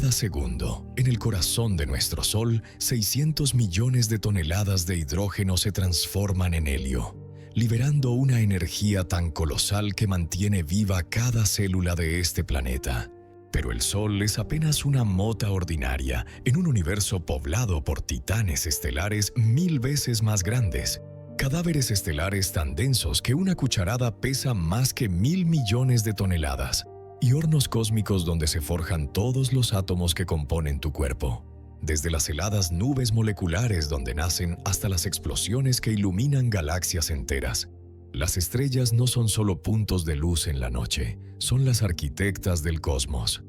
Cada segundo, en el corazón de nuestro Sol, 600 millones de toneladas de hidrógeno se transforman en helio, liberando una energía tan colosal que mantiene viva cada célula de este planeta. Pero el Sol es apenas una mota ordinaria en un universo poblado por titanes estelares 1000 veces más grandes, cadáveres estelares tan densos que una cucharada pesa más que 1000 millones de toneladas, y hornos cósmicos donde se forjan todos los átomos que componen tu cuerpo, desde las heladas nubes moleculares donde nacen hasta las explosiones que iluminan galaxias enteras. Las estrellas no son solo puntos de luz en la noche, son las arquitectas del cosmos,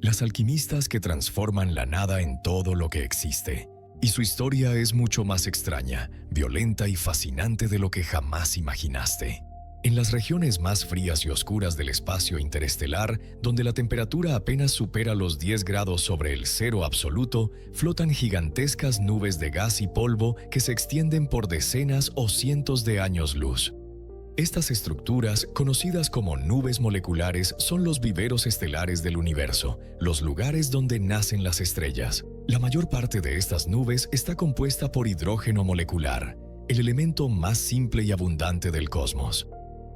las alquimistas que transforman la nada en todo lo que existe. Y su historia es mucho más extraña, violenta y fascinante de lo que jamás imaginaste. En las regiones más frías y oscuras del espacio interestelar, donde la temperatura apenas supera los 10 grados sobre el cero absoluto, flotan gigantescas nubes de gas y polvo que se extienden por decenas o cientos de años luz. Estas estructuras, conocidas como nubes moleculares, son los viveros estelares del universo, los lugares donde nacen las estrellas. La mayor parte de estas nubes está compuesta por hidrógeno molecular, el elemento más simple y abundante del cosmos.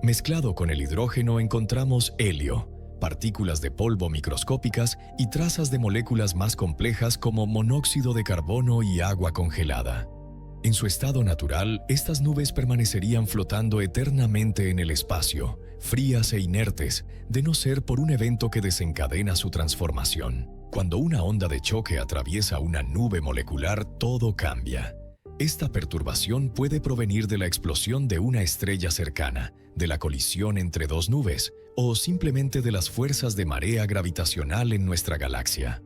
Mezclado con el hidrógeno encontramos helio, partículas de polvo microscópicas y trazas de moléculas más complejas como monóxido de carbono y agua congelada. En su estado natural, estas nubes permanecerían flotando eternamente en el espacio, frías e inertes, de no ser por un evento que desencadena su transformación. Cuando una onda de choque atraviesa una nube molecular, todo cambia. Esta perturbación puede provenir de la explosión de una estrella cercana, de la colisión entre dos nubes, o simplemente de las fuerzas de marea gravitacional en nuestra galaxia.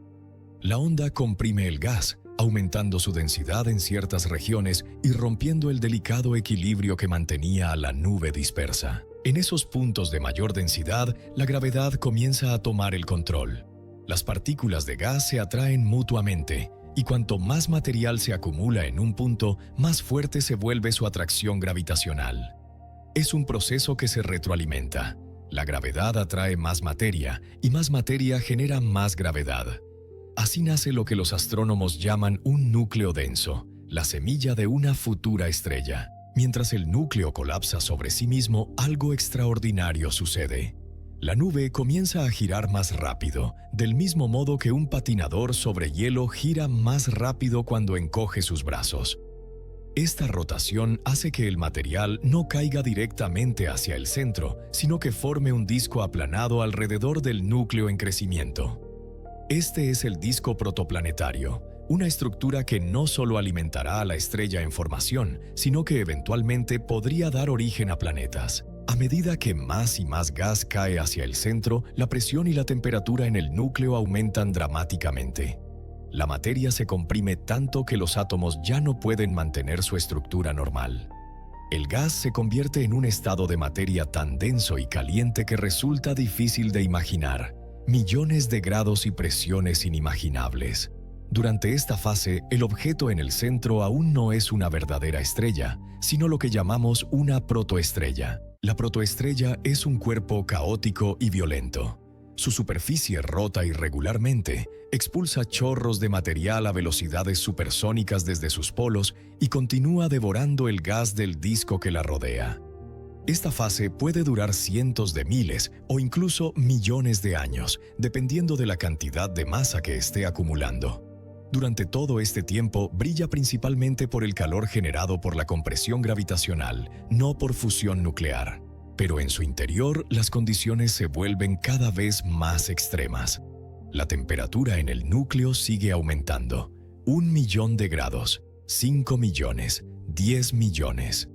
La onda comprime el gas, aumentando su densidad en ciertas regiones y rompiendo el delicado equilibrio que mantenía a la nube dispersa. En esos puntos de mayor densidad, la gravedad comienza a tomar el control. Las partículas de gas se atraen mutuamente, y cuanto más material se acumula en un punto, más fuerte se vuelve su atracción gravitacional. Es un proceso que se retroalimenta. La gravedad atrae más materia, y más materia genera más gravedad. Así nace lo que los astrónomos llaman un núcleo denso, la semilla de una futura estrella. Mientras el núcleo colapsa sobre sí mismo, algo extraordinario sucede. La nube comienza a girar más rápido, del mismo modo que un patinador sobre hielo gira más rápido cuando encoge sus brazos. Esta rotación hace que el material no caiga directamente hacia el centro, sino que forme un disco aplanado alrededor del núcleo en crecimiento. Este es el disco protoplanetario, una estructura que no solo alimentará a la estrella en formación, sino que eventualmente podría dar origen a planetas. A medida que más y más gas cae hacia el centro, la presión y la temperatura en el núcleo aumentan dramáticamente. La materia se comprime tanto que los átomos ya no pueden mantener su estructura normal. El gas se convierte en un estado de materia tan denso y caliente que resulta difícil de imaginar. Millones de grados y presiones inimaginables. Durante esta fase, el objeto en el centro aún no es una verdadera estrella, sino lo que llamamos una protoestrella. La protoestrella es un cuerpo caótico y violento. Su superficie rota irregularmente, expulsa chorros de material a velocidades supersónicas desde sus polos y continúa devorando el gas del disco que la rodea. Esta fase puede durar cientos de miles o incluso millones de años, dependiendo de la cantidad de masa que esté acumulando. Durante todo este tiempo, brilla principalmente por el calor generado por la compresión gravitacional, no por fusión nuclear. Pero en su interior, las condiciones se vuelven cada vez más extremas. La temperatura en el núcleo sigue aumentando. 1 millón de grados, 5 millones, 10 millones.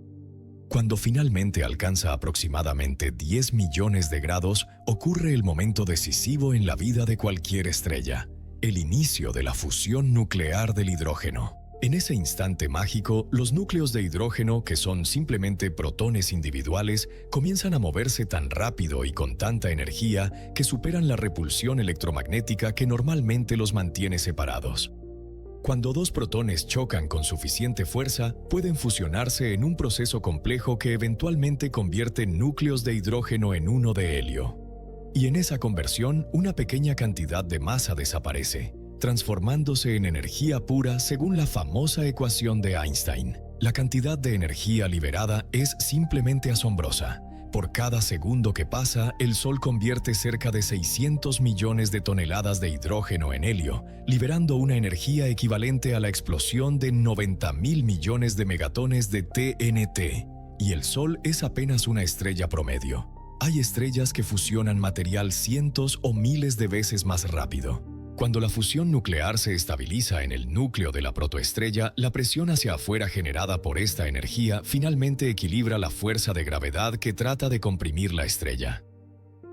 Cuando finalmente alcanza aproximadamente 10 millones de grados, ocurre el momento decisivo en la vida de cualquier estrella. El inicio de la fusión nuclear del hidrógeno. En ese instante mágico, los núcleos de hidrógeno, que son simplemente protones individuales, comienzan a moverse tan rápido y con tanta energía que superan la repulsión electromagnética que normalmente los mantiene separados. Cuando dos protones chocan con suficiente fuerza, pueden fusionarse en un proceso complejo que eventualmente convierte núcleos de hidrógeno en uno de helio. Y en esa conversión, una pequeña cantidad de masa desaparece. transformándose en energía pura según la famosa ecuación de Einstein. La cantidad de energía liberada es simplemente asombrosa. Por cada segundo que pasa, el Sol convierte cerca de 600 millones de toneladas de hidrógeno en helio, liberando una energía equivalente a la explosión de 90.000 millones de megatones de TNT. Y el Sol es apenas una estrella promedio. Hay estrellas que fusionan material cientos o miles de veces más rápido. Cuando la fusión nuclear se estabiliza en el núcleo de la protoestrella, la presión hacia afuera generada por esta energía finalmente equilibra la fuerza de gravedad que trata de comprimir la estrella.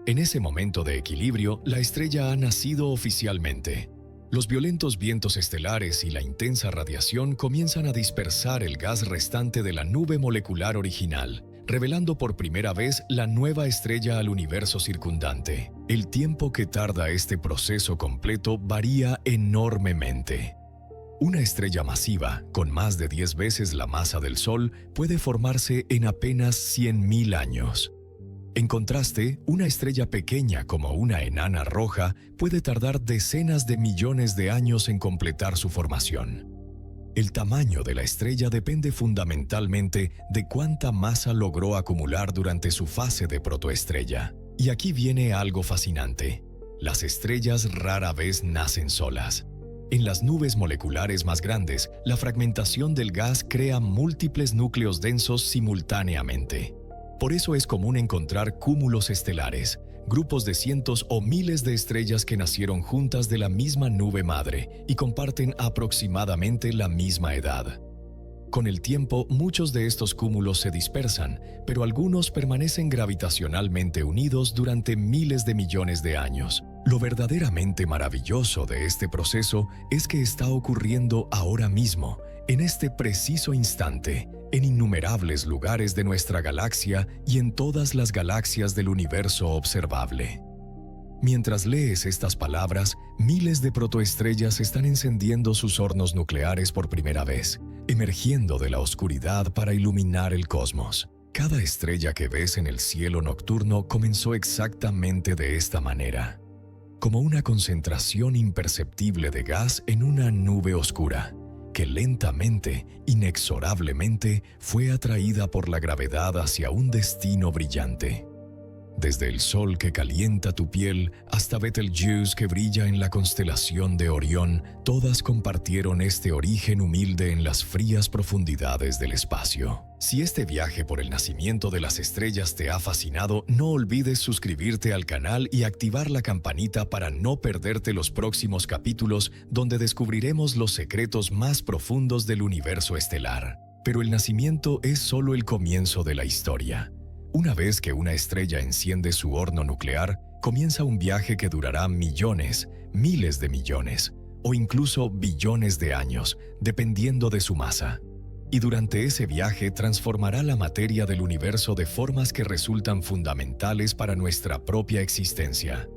En ese momento de equilibrio, la estrella ha nacido oficialmente. Los violentos vientos estelares y la intensa radiación comienzan a dispersar el gas restante de la nube molecular original, revelando por primera vez la nueva estrella al universo circundante. El tiempo que tarda este proceso completo varía enormemente. Una estrella masiva, con más de 10 veces la masa del Sol, puede formarse en apenas 100.000 años. En contraste, una estrella pequeña como una enana roja puede tardar decenas de millones de años en completar su formación. El tamaño de la estrella depende fundamentalmente de cuánta masa logró acumular durante su fase de protoestrella. Y aquí viene algo fascinante. Las estrellas rara vez nacen solas. En las nubes moleculares más grandes, la fragmentación del gas crea múltiples núcleos densos simultáneamente. Por eso es común encontrar cúmulos estelares, grupos de cientos o miles de estrellas que nacieron juntas de la misma nube madre y comparten aproximadamente la misma edad. Con el tiempo, muchos de estos cúmulos se dispersan, pero algunos permanecen gravitacionalmente unidos durante miles de millones de años. Lo verdaderamente maravilloso de este proceso es que está ocurriendo ahora mismo, en este preciso instante, en innumerables lugares de nuestra galaxia y en todas las galaxias del universo observable. Mientras lees estas palabras, miles de protoestrellas están encendiendo sus hornos nucleares por primera vez, emergiendo de la oscuridad para iluminar el cosmos. Cada estrella que ves en el cielo nocturno comenzó exactamente de esta manera, como una concentración imperceptible de gas en una nube oscura, que lentamente, inexorablemente, fue atraída por la gravedad hacia un destino brillante. Desde el sol que calienta tu piel hasta Betelgeuse que brilla en la constelación de Orión, todas compartieron este origen humilde en las frías profundidades del espacio. Si este viaje por el nacimiento de las estrellas te ha fascinado, no olvides suscribirte al canal y activar la campanita para no perderte los próximos capítulos donde descubriremos los secretos más profundos del universo estelar. Pero el nacimiento es solo el comienzo de la historia. Una vez que una estrella enciende su horno nuclear, comienza un viaje que durará millones, miles de millones, o incluso billones de años, dependiendo de su masa. Y durante ese viaje transformará la materia del universo de formas que resultan fundamentales para nuestra propia existencia.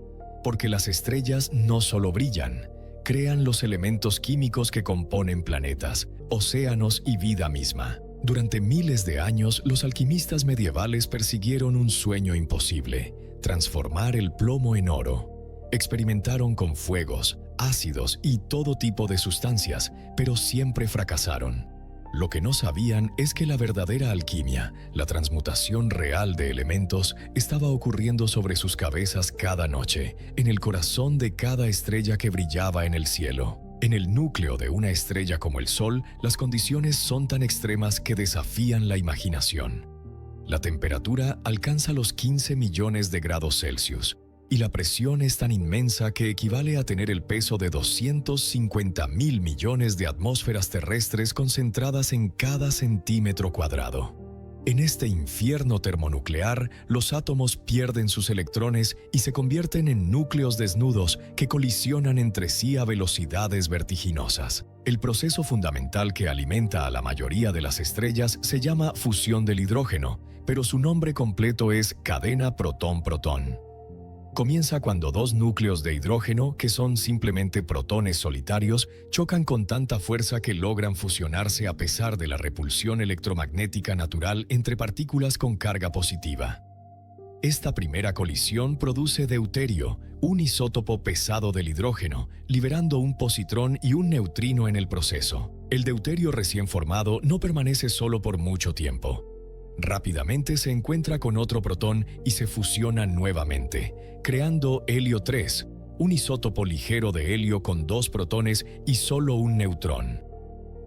Porque las estrellas no solo brillan, crean los elementos químicos que componen planetas, océanos y vida misma. Durante miles de años, los alquimistas medievales persiguieron un sueño imposible: transformar el plomo en oro. Experimentaron con fuegos, ácidos y todo tipo de sustancias, pero siempre fracasaron. Lo que no sabían es que la verdadera alquimia, la transmutación real de elementos, estaba ocurriendo sobre sus cabezas cada noche, en el corazón de cada estrella que brillaba en el cielo. En el núcleo de una estrella como el Sol, las condiciones son tan extremas que desafían la imaginación. La temperatura alcanza los 15 millones de grados Celsius, y la presión es tan inmensa que equivale a tener el peso de 250.000 millones de atmósferas terrestres concentradas en cada centímetro cuadrado. En este infierno termonuclear, los átomos pierden sus electrones y se convierten en núcleos desnudos que colisionan entre sí a velocidades vertiginosas. El proceso fundamental que alimenta a la mayoría de las estrellas se llama fusión del hidrógeno, pero su nombre completo es cadena protón-protón. Comienza cuando dos núcleos de hidrógeno, que son simplemente protones solitarios, chocan con tanta fuerza que logran fusionarse a pesar de la repulsión electromagnética natural entre partículas con carga positiva. Esta primera colisión produce deuterio, un isótopo pesado del hidrógeno, liberando un positrón y un neutrino en el proceso. El deuterio recién formado no permanece solo por mucho tiempo. Rápidamente se encuentra con otro protón y se fusiona nuevamente, creando helio 3, un isótopo ligero de helio con 2 protones y solo un neutrón.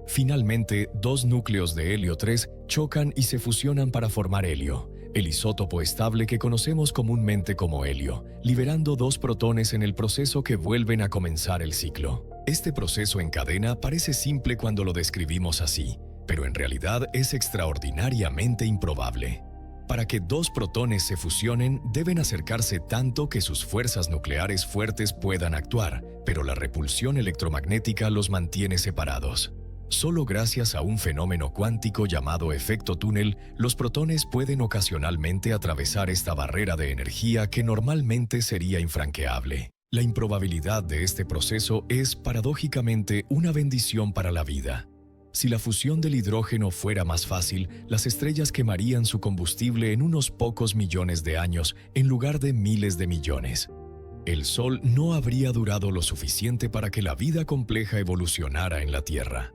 Finalmente, 2 núcleos de helio 3 chocan y se fusionan para formar helio, el isótopo estable que conocemos comúnmente como helio, liberando 2 protones en el proceso que vuelven a comenzar el ciclo. Este proceso en cadena parece simple cuando lo describimos así, pero en realidad es extraordinariamente improbable. Para que 2 protones se fusionen, deben acercarse tanto que sus fuerzas nucleares fuertes puedan actuar, pero la repulsión electromagnética los mantiene separados. Solo gracias a un fenómeno cuántico llamado efecto túnel, los protones pueden ocasionalmente atravesar esta barrera de energía que normalmente sería infranqueable. La improbabilidad de este proceso es, paradójicamente, una bendición para la vida. Si la fusión del hidrógeno fuera más fácil, las estrellas quemarían su combustible en unos pocos millones de años en lugar de miles de millones. El Sol no habría durado lo suficiente para que la vida compleja evolucionara en la Tierra.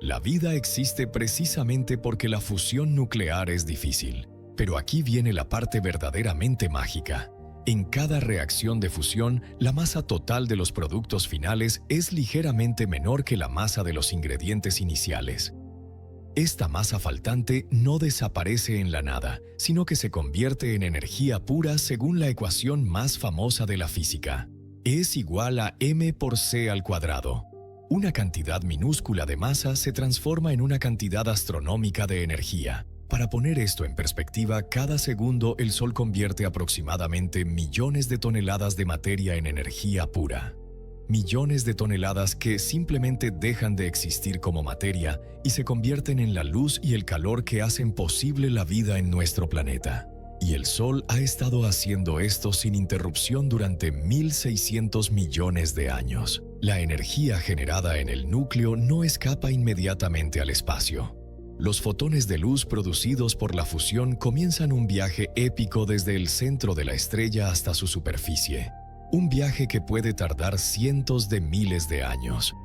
La vida existe precisamente porque la fusión nuclear es difícil. Pero aquí viene la parte verdaderamente mágica. En cada reacción de fusión, la masa total de los productos finales es ligeramente menor que la masa de los ingredientes iniciales. Esta masa faltante no desaparece en la nada, sino que se convierte en energía pura según la ecuación más famosa de la física. Es igual a m por c al cuadrado. Una cantidad minúscula de masa se transforma en una cantidad astronómica de energía. Para poner esto en perspectiva, cada segundo el Sol convierte aproximadamente millones de toneladas de materia en energía pura. Millones de toneladas que simplemente dejan de existir como materia y se convierten en la luz y el calor que hacen posible la vida en nuestro planeta. Y el Sol ha estado haciendo esto sin interrupción durante 1.600 millones de años. La energía generada en el núcleo no escapa inmediatamente al espacio. Los fotones de luz producidos por la fusión comienzan un viaje épico desde el centro de la estrella hasta su superficie. Un viaje que puede tardar cientos de miles de años.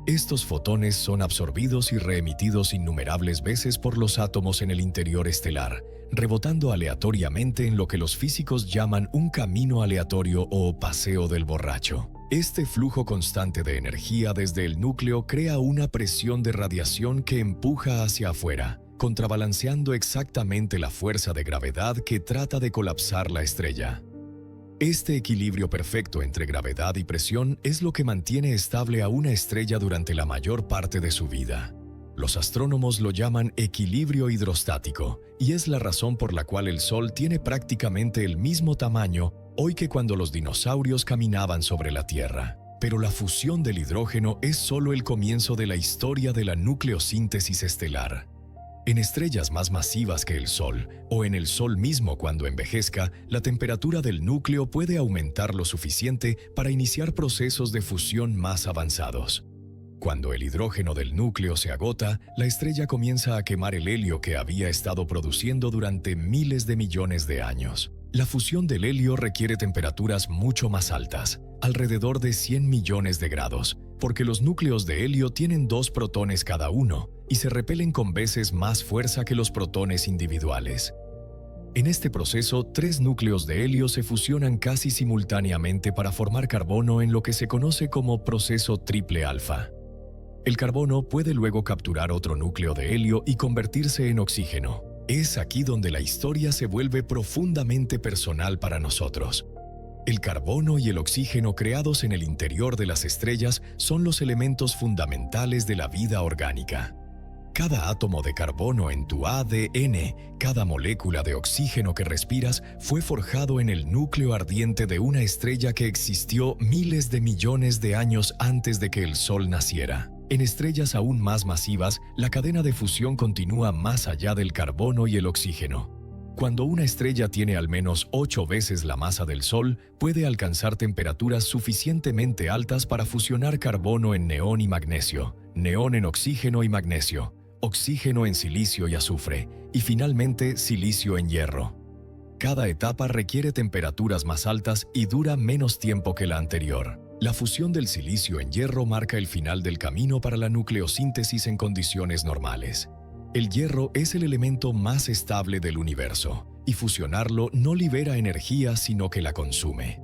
Estos fotones son absorbidos y reemitidos innumerables veces por los átomos en el interior estelar, rebotando aleatoriamente en lo que los físicos llaman un camino aleatorio o paseo del borracho. Este flujo constante de energía desde el núcleo crea una presión de radiación que empuja hacia afuera, contrabalanceando exactamente la fuerza de gravedad que trata de colapsar la estrella. Este equilibrio perfecto entre gravedad y presión es lo que mantiene estable a una estrella durante la mayor parte de su vida. Los astrónomos lo llaman equilibrio hidrostático, y es la razón por la cual el Sol tiene prácticamente el mismo tamaño hoy que cuando los dinosaurios caminaban sobre la Tierra. Pero la fusión del hidrógeno es solo el comienzo de la historia de la nucleosíntesis estelar. En estrellas más masivas que el Sol, o en el Sol mismo cuando envejezca, la temperatura del núcleo puede aumentar lo suficiente para iniciar procesos de fusión más avanzados. Cuando el hidrógeno del núcleo se agota, la estrella comienza a quemar el helio que había estado produciendo durante miles de millones de años. La fusión del helio requiere temperaturas mucho más altas, alrededor de 100 millones de grados, porque los núcleos de helio tienen 2 protones cada uno y se repelen con veces más fuerza que los protones individuales. En este proceso, 3 núcleos de helio se fusionan casi simultáneamente para formar carbono en lo que se conoce como proceso triple alfa. El carbono puede luego capturar otro núcleo de helio y convertirse en oxígeno. Es aquí donde la historia se vuelve profundamente personal para nosotros. El carbono y el oxígeno creados en el interior de las estrellas son los elementos fundamentales de la vida orgánica. Cada átomo de carbono en tu ADN, cada molécula de oxígeno que respiras, fue forjado en el núcleo ardiente de una estrella que existió miles de millones de años antes de que el Sol naciera. En estrellas aún más masivas, la cadena de fusión continúa más allá del carbono y el oxígeno. Cuando una estrella tiene al menos 8 veces la masa del Sol, puede alcanzar temperaturas suficientemente altas para fusionar carbono en neón y magnesio, neón en oxígeno y magnesio, oxígeno en silicio y azufre, y finalmente silicio en hierro. Cada etapa requiere temperaturas más altas y dura menos tiempo que la anterior. La fusión del silicio en hierro marca el final del camino para la nucleosíntesis en condiciones normales. El hierro es el elemento más estable del universo, y fusionarlo no libera energía sino que la consume.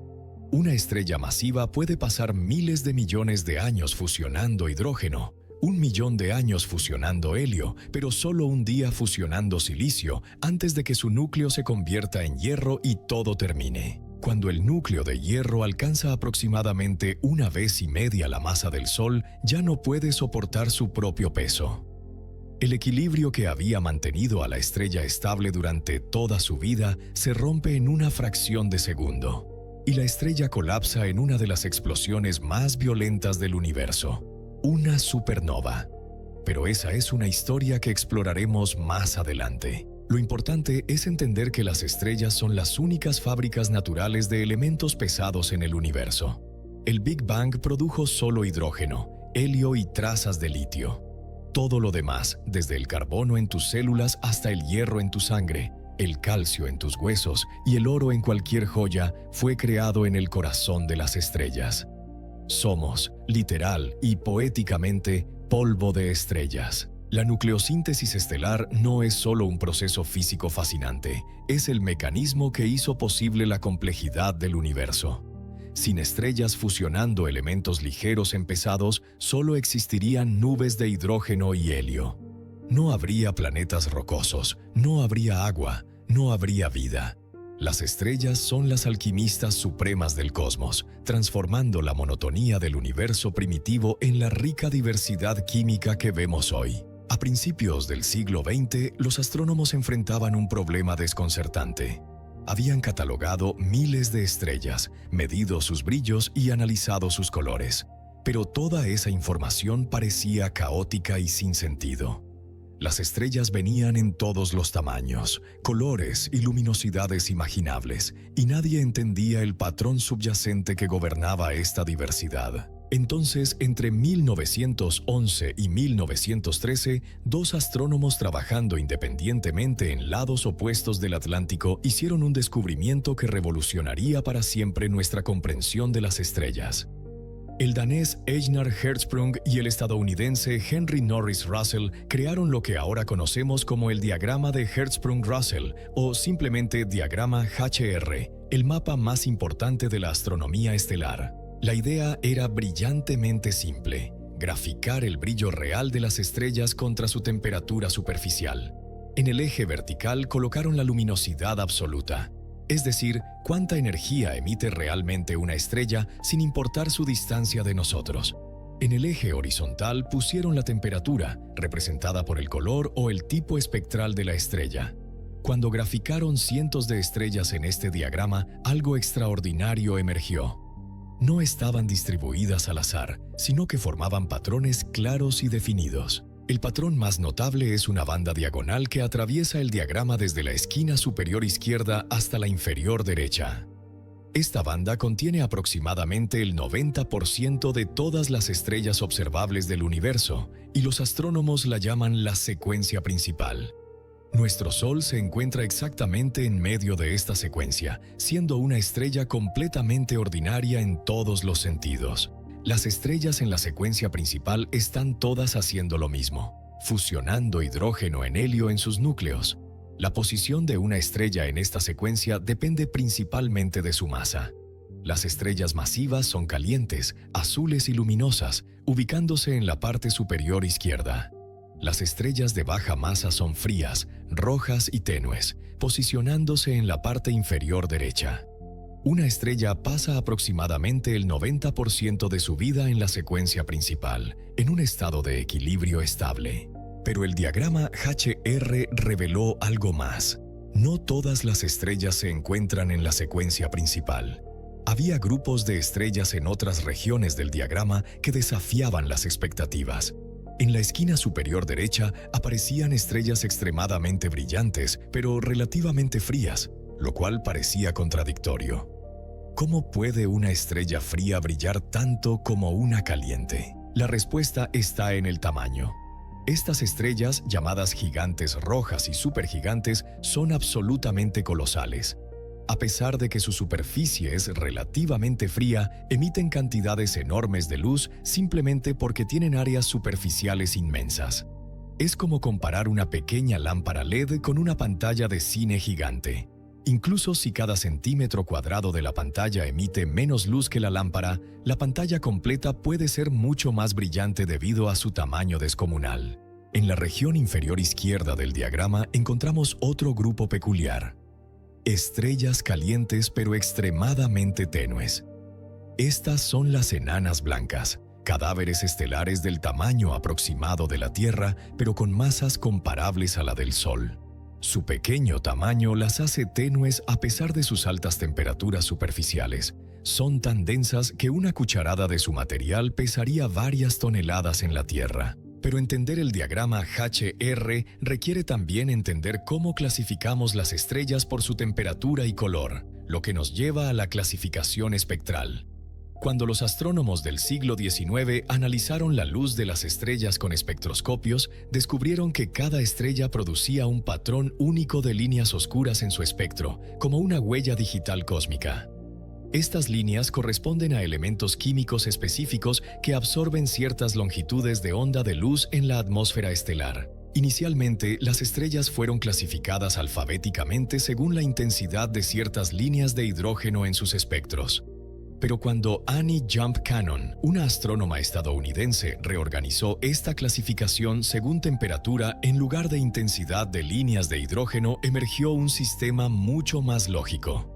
Una estrella masiva puede pasar miles de millones de años fusionando hidrógeno, 1 millón de años fusionando helio, pero solo un día fusionando silicio antes de que su núcleo se convierta en hierro y todo termine. Cuando el núcleo de hierro alcanza aproximadamente 1,5 veces la masa del Sol, ya no puede soportar su propio peso. El equilibrio que había mantenido a la estrella estable durante toda su vida se rompe en una fracción de segundo, y la estrella colapsa en una de las explosiones más violentas del universo, una supernova. Pero esa es una historia que exploraremos más adelante. Lo importante es entender que las estrellas son las únicas fábricas naturales de elementos pesados en el universo. El Big Bang produjo solo hidrógeno, helio y trazas de litio. Todo lo demás, desde el carbono en tus células hasta el hierro en tu sangre, el calcio en tus huesos y el oro en cualquier joya, fue creado en el corazón de las estrellas. Somos, literal y poéticamente, polvo de estrellas. La nucleosíntesis estelar no es solo un proceso físico fascinante, es el mecanismo que hizo posible la complejidad del universo. Sin estrellas fusionando elementos ligeros en pesados, solo existirían nubes de hidrógeno y helio. No habría planetas rocosos, no habría agua, no habría vida. Las estrellas son las alquimistas supremas del cosmos, transformando la monotonía del universo primitivo en la rica diversidad química que vemos hoy. A principios del siglo XX, los astrónomos enfrentaban un problema desconcertante. Habían catalogado miles de estrellas, medido sus brillos y analizado sus colores. Pero toda esa información parecía caótica y sin sentido. Las estrellas venían en todos los tamaños, colores y luminosidades imaginables, y nadie entendía el patrón subyacente que gobernaba esta diversidad. Entonces, entre 1911 y 1913, dos astrónomos trabajando independientemente en lados opuestos del Atlántico hicieron un descubrimiento que revolucionaría para siempre nuestra comprensión de las estrellas. El danés Einar Hertzsprung y el estadounidense Henry Norris Russell crearon lo que ahora conocemos como el diagrama de Hertzsprung-Russell, o simplemente diagrama HR, el mapa más importante de la astronomía estelar. La idea era brillantemente simple: graficar el brillo real de las estrellas contra su temperatura superficial. En el eje vertical colocaron la luminosidad absoluta, es decir, cuánta energía emite realmente una estrella sin importar su distancia de nosotros. En el eje horizontal pusieron la temperatura, representada por el color o el tipo espectral de la estrella. Cuando graficaron cientos de estrellas en este diagrama, algo extraordinario emergió. No estaban distribuidas al azar, sino que formaban patrones claros y definidos. El patrón más notable es una banda diagonal que atraviesa el diagrama desde la esquina superior izquierda hasta la inferior derecha. Esta banda contiene aproximadamente el 90% de todas las estrellas observables del universo, y los astrónomos la llaman la secuencia principal. Nuestro Sol se encuentra exactamente en medio de esta secuencia, siendo una estrella completamente ordinaria en todos los sentidos. Las estrellas en la secuencia principal están todas haciendo lo mismo, fusionando hidrógeno en helio en sus núcleos. La posición de una estrella en esta secuencia depende principalmente de su masa. Las estrellas masivas son calientes, azules y luminosas, ubicándose en la parte superior izquierda. Las estrellas de baja masa son frías, rojas y tenues, posicionándose en la parte inferior derecha. Una estrella pasa aproximadamente el 90% de su vida en la secuencia principal, en un estado de equilibrio estable. Pero el diagrama HR reveló algo más. No todas las estrellas se encuentran en la secuencia principal. Había grupos de estrellas en otras regiones del diagrama que desafiaban las expectativas. En la esquina superior derecha aparecían estrellas extremadamente brillantes, pero relativamente frías, lo cual parecía contradictorio. ¿Cómo puede una estrella fría brillar tanto como una caliente? La respuesta está en el tamaño. Estas estrellas, llamadas gigantes rojas y supergigantes, son absolutamente colosales. A pesar de que su superficie es relativamente fría, emiten cantidades enormes de luz simplemente porque tienen áreas superficiales inmensas. Es como comparar una pequeña lámpara LED con una pantalla de cine gigante. Incluso si cada centímetro cuadrado de la pantalla emite menos luz que la pantalla completa puede ser mucho más brillante debido a su tamaño descomunal. En la región inferior izquierda del diagrama encontramos otro grupo peculiar: estrellas calientes pero extremadamente tenues. Estas son las enanas blancas, cadáveres estelares del tamaño aproximado de la Tierra, pero con masas comparables a la del Sol. Su pequeño tamaño las hace tenues a pesar de sus altas temperaturas superficiales. Son tan densas que una cucharada de su material pesaría varias toneladas en la Tierra. Pero entender el diagrama HR requiere también entender cómo clasificamos las estrellas por su temperatura y color, lo que nos lleva a la clasificación espectral. Cuando los astrónomos del siglo XIX analizaron la luz de las estrellas con espectroscopios, descubrieron que cada estrella producía un patrón único de líneas oscuras en su espectro, como una huella digital cósmica. Estas líneas corresponden a elementos químicos específicos que absorben ciertas longitudes de onda de luz en la atmósfera estelar. Inicialmente, las estrellas fueron clasificadas alfabéticamente según la intensidad de ciertas líneas de hidrógeno en sus espectros. Pero cuando Annie Jump Cannon, una astrónoma estadounidense, reorganizó esta clasificación según temperatura en lugar de intensidad de líneas de hidrógeno, emergió un sistema mucho más lógico.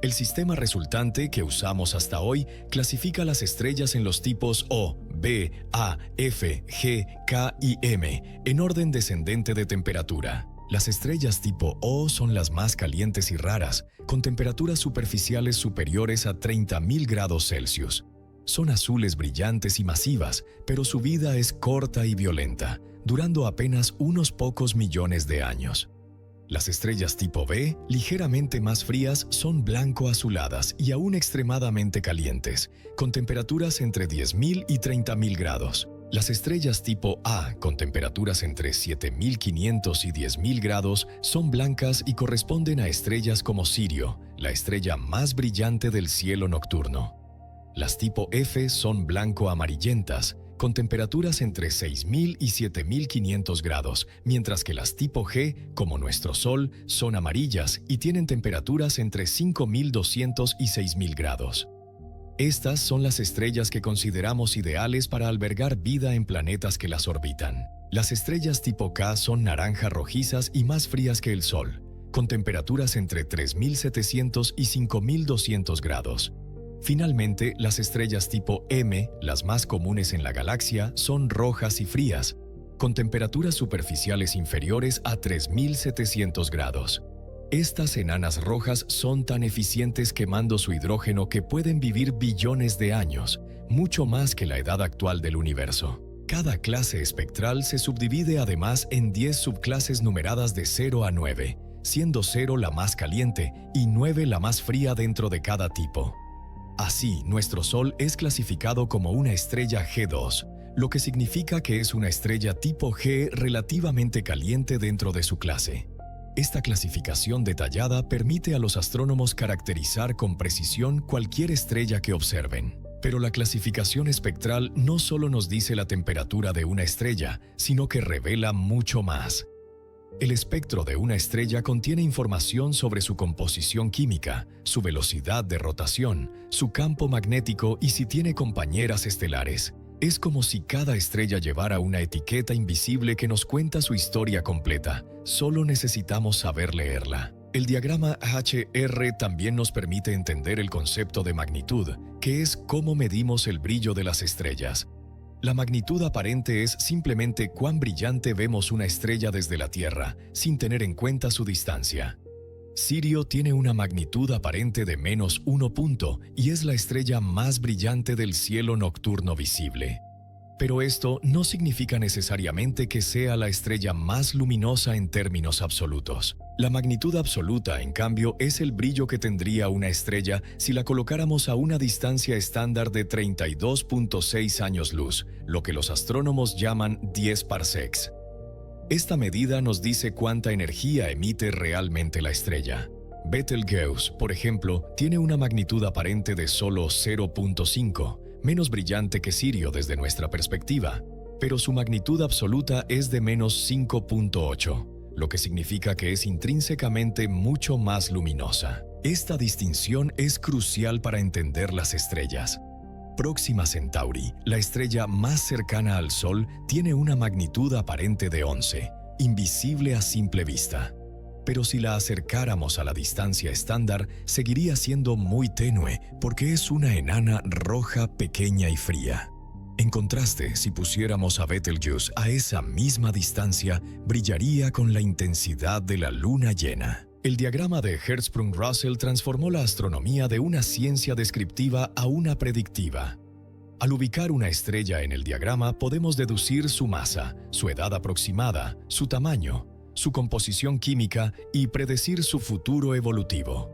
El sistema resultante que usamos hasta hoy clasifica las estrellas en los tipos O, B, A, F, G, K y M, en orden descendente de temperatura. Las estrellas tipo O son las más calientes y raras, con temperaturas superficiales superiores a 30.000 grados Celsius. Son azules brillantes y masivas, pero su vida es corta y violenta, durando apenas unos pocos millones de años. Las estrellas tipo B, ligeramente más frías, son blanco-azuladas y aún extremadamente calientes, con temperaturas entre 10.000 y 30.000 grados. Las estrellas tipo A, con temperaturas entre 7.500 y 10.000 grados, son blancas y corresponden a estrellas como Sirio, la estrella más brillante del cielo nocturno. Las tipo F son blanco-amarillentas, con temperaturas entre 6.000 y 7.500 grados, mientras que las tipo G, como nuestro Sol, son amarillas y tienen temperaturas entre 5.200 y 6.000 grados. Estas son las estrellas que consideramos ideales para albergar vida en planetas que las orbitan. Las estrellas tipo K son naranja rojizas y más frías que el Sol, con temperaturas entre 3.700 y 5.200 grados. Finalmente, las estrellas tipo M, las más comunes en la galaxia, son rojas y frías, con temperaturas superficiales inferiores a 3.700 grados. Estas enanas rojas son tan eficientes quemando su hidrógeno que pueden vivir billones de años, mucho más que la edad actual del universo. Cada clase espectral se subdivide además en 10 subclases numeradas de 0 a 9, siendo 0 la más caliente y 9 la más fría dentro de cada tipo. Así, nuestro Sol es clasificado como una estrella G2, lo que significa que es una estrella tipo G relativamente caliente dentro de su clase. Esta clasificación detallada permite a los astrónomos caracterizar con precisión cualquier estrella que observen. Pero la clasificación espectral no solo nos dice la temperatura de una estrella, sino que revela mucho más. El espectro de una estrella contiene información sobre su composición química, su velocidad de rotación, su campo magnético y si tiene compañeras estelares. Es como si cada estrella llevara una etiqueta invisible que nos cuenta su historia completa. Solo necesitamos saber leerla. El diagrama HR también nos permite entender el concepto de magnitud, que es cómo medimos el brillo de las estrellas. La magnitud aparente es simplemente cuán brillante vemos una estrella desde la Tierra, sin tener en cuenta su distancia. Sirio tiene una magnitud aparente de -1 punto y es la estrella más brillante del cielo nocturno visible. Pero esto no significa necesariamente que sea la estrella más luminosa en términos absolutos. La magnitud absoluta, en cambio, es el brillo que tendría una estrella si la colocáramos a una distancia estándar de 32.6 años luz, lo que los astrónomos llaman 10 parsecs. Esta medida nos dice cuánta energía emite realmente la estrella. Betelgeuse, por ejemplo, tiene una magnitud aparente de solo 0.5, menos brillante que Sirio desde nuestra perspectiva, pero su magnitud absoluta es de menos 5.8, lo que significa que es intrínsecamente mucho más luminosa. Esta distinción es crucial para entender las estrellas. Próxima Centauri, la estrella más cercana al Sol, tiene una magnitud aparente de 11, invisible a simple vista. Pero si la acercáramos a la distancia estándar, seguiría siendo muy tenue porque es una enana roja, pequeña y fría. En contraste, si pusiéramos a Betelgeuse a esa misma distancia, brillaría con la intensidad de la luna llena. El diagrama de Hertzsprung-Russell transformó la astronomía de una ciencia descriptiva a una predictiva. Al ubicar una estrella en el diagrama, podemos deducir su masa, su edad aproximada, su tamaño, su composición química y predecir su futuro evolutivo.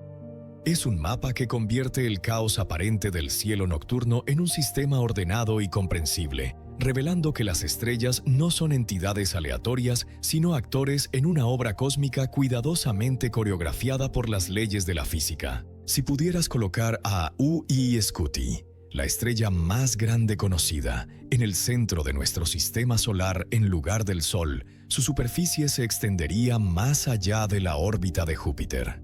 Es un mapa que convierte el caos aparente del cielo nocturno en un sistema ordenado y comprensible, revelando que las estrellas no son entidades aleatorias, sino actores en una obra cósmica cuidadosamente coreografiada por las leyes de la física. Si pudieras colocar a Ui Scuti, la estrella más grande conocida, en el centro de nuestro sistema solar en lugar del Sol, su superficie se extendería más allá de la órbita de Júpiter.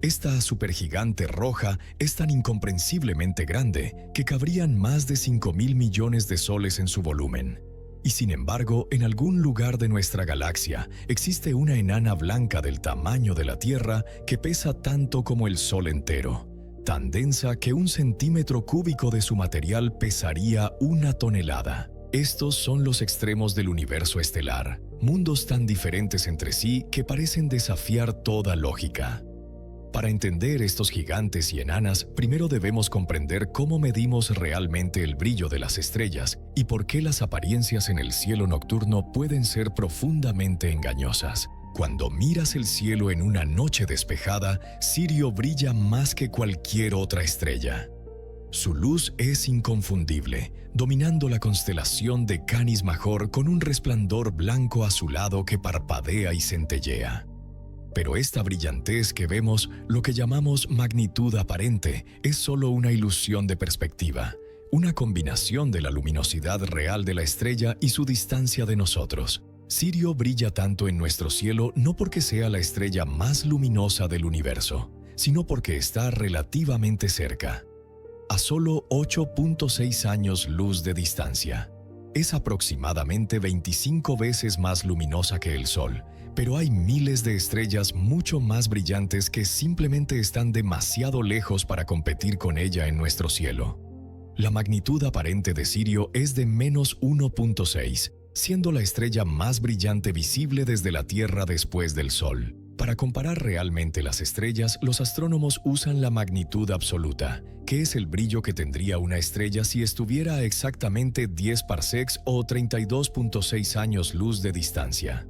Esta supergigante roja es tan incomprensiblemente grande que cabrían más de 5.000 millones de soles en su volumen. Y sin embargo, en algún lugar de nuestra galaxia existe una enana blanca del tamaño de la Tierra que pesa tanto como el Sol entero, tan densa que 1 centímetro cúbico de su material pesaría 1 tonelada. Estos son los extremos del universo estelar, mundos tan diferentes entre sí que parecen desafiar toda lógica. Para entender estos gigantes y enanas, primero debemos comprender cómo medimos realmente el brillo de las estrellas y por qué las apariencias en el cielo nocturno pueden ser profundamente engañosas. Cuando miras el cielo en una noche despejada, Sirio brilla más que cualquier otra estrella. Su luz es inconfundible, dominando la constelación de Canis Major con un resplandor blanco azulado que parpadea y centellea. Pero esta brillantez que vemos, lo que llamamos magnitud aparente, es solo una ilusión de perspectiva, una combinación de la luminosidad real de la estrella y su distancia de nosotros. Sirio brilla tanto en nuestro cielo no porque sea la estrella más luminosa del universo, sino porque está relativamente cerca, a solo 8.6 años luz de distancia. Es aproximadamente 25 veces más luminosa que el Sol, pero hay miles de estrellas mucho más brillantes que simplemente están demasiado lejos para competir con ella en nuestro cielo. La magnitud aparente de Sirio es de menos 1.6, siendo la estrella más brillante visible desde la Tierra después del Sol. Para comparar realmente las estrellas, los astrónomos usan la magnitud absoluta, que es el brillo que tendría una estrella si estuviera a exactamente 10 parsecs o 32.6 años luz de distancia.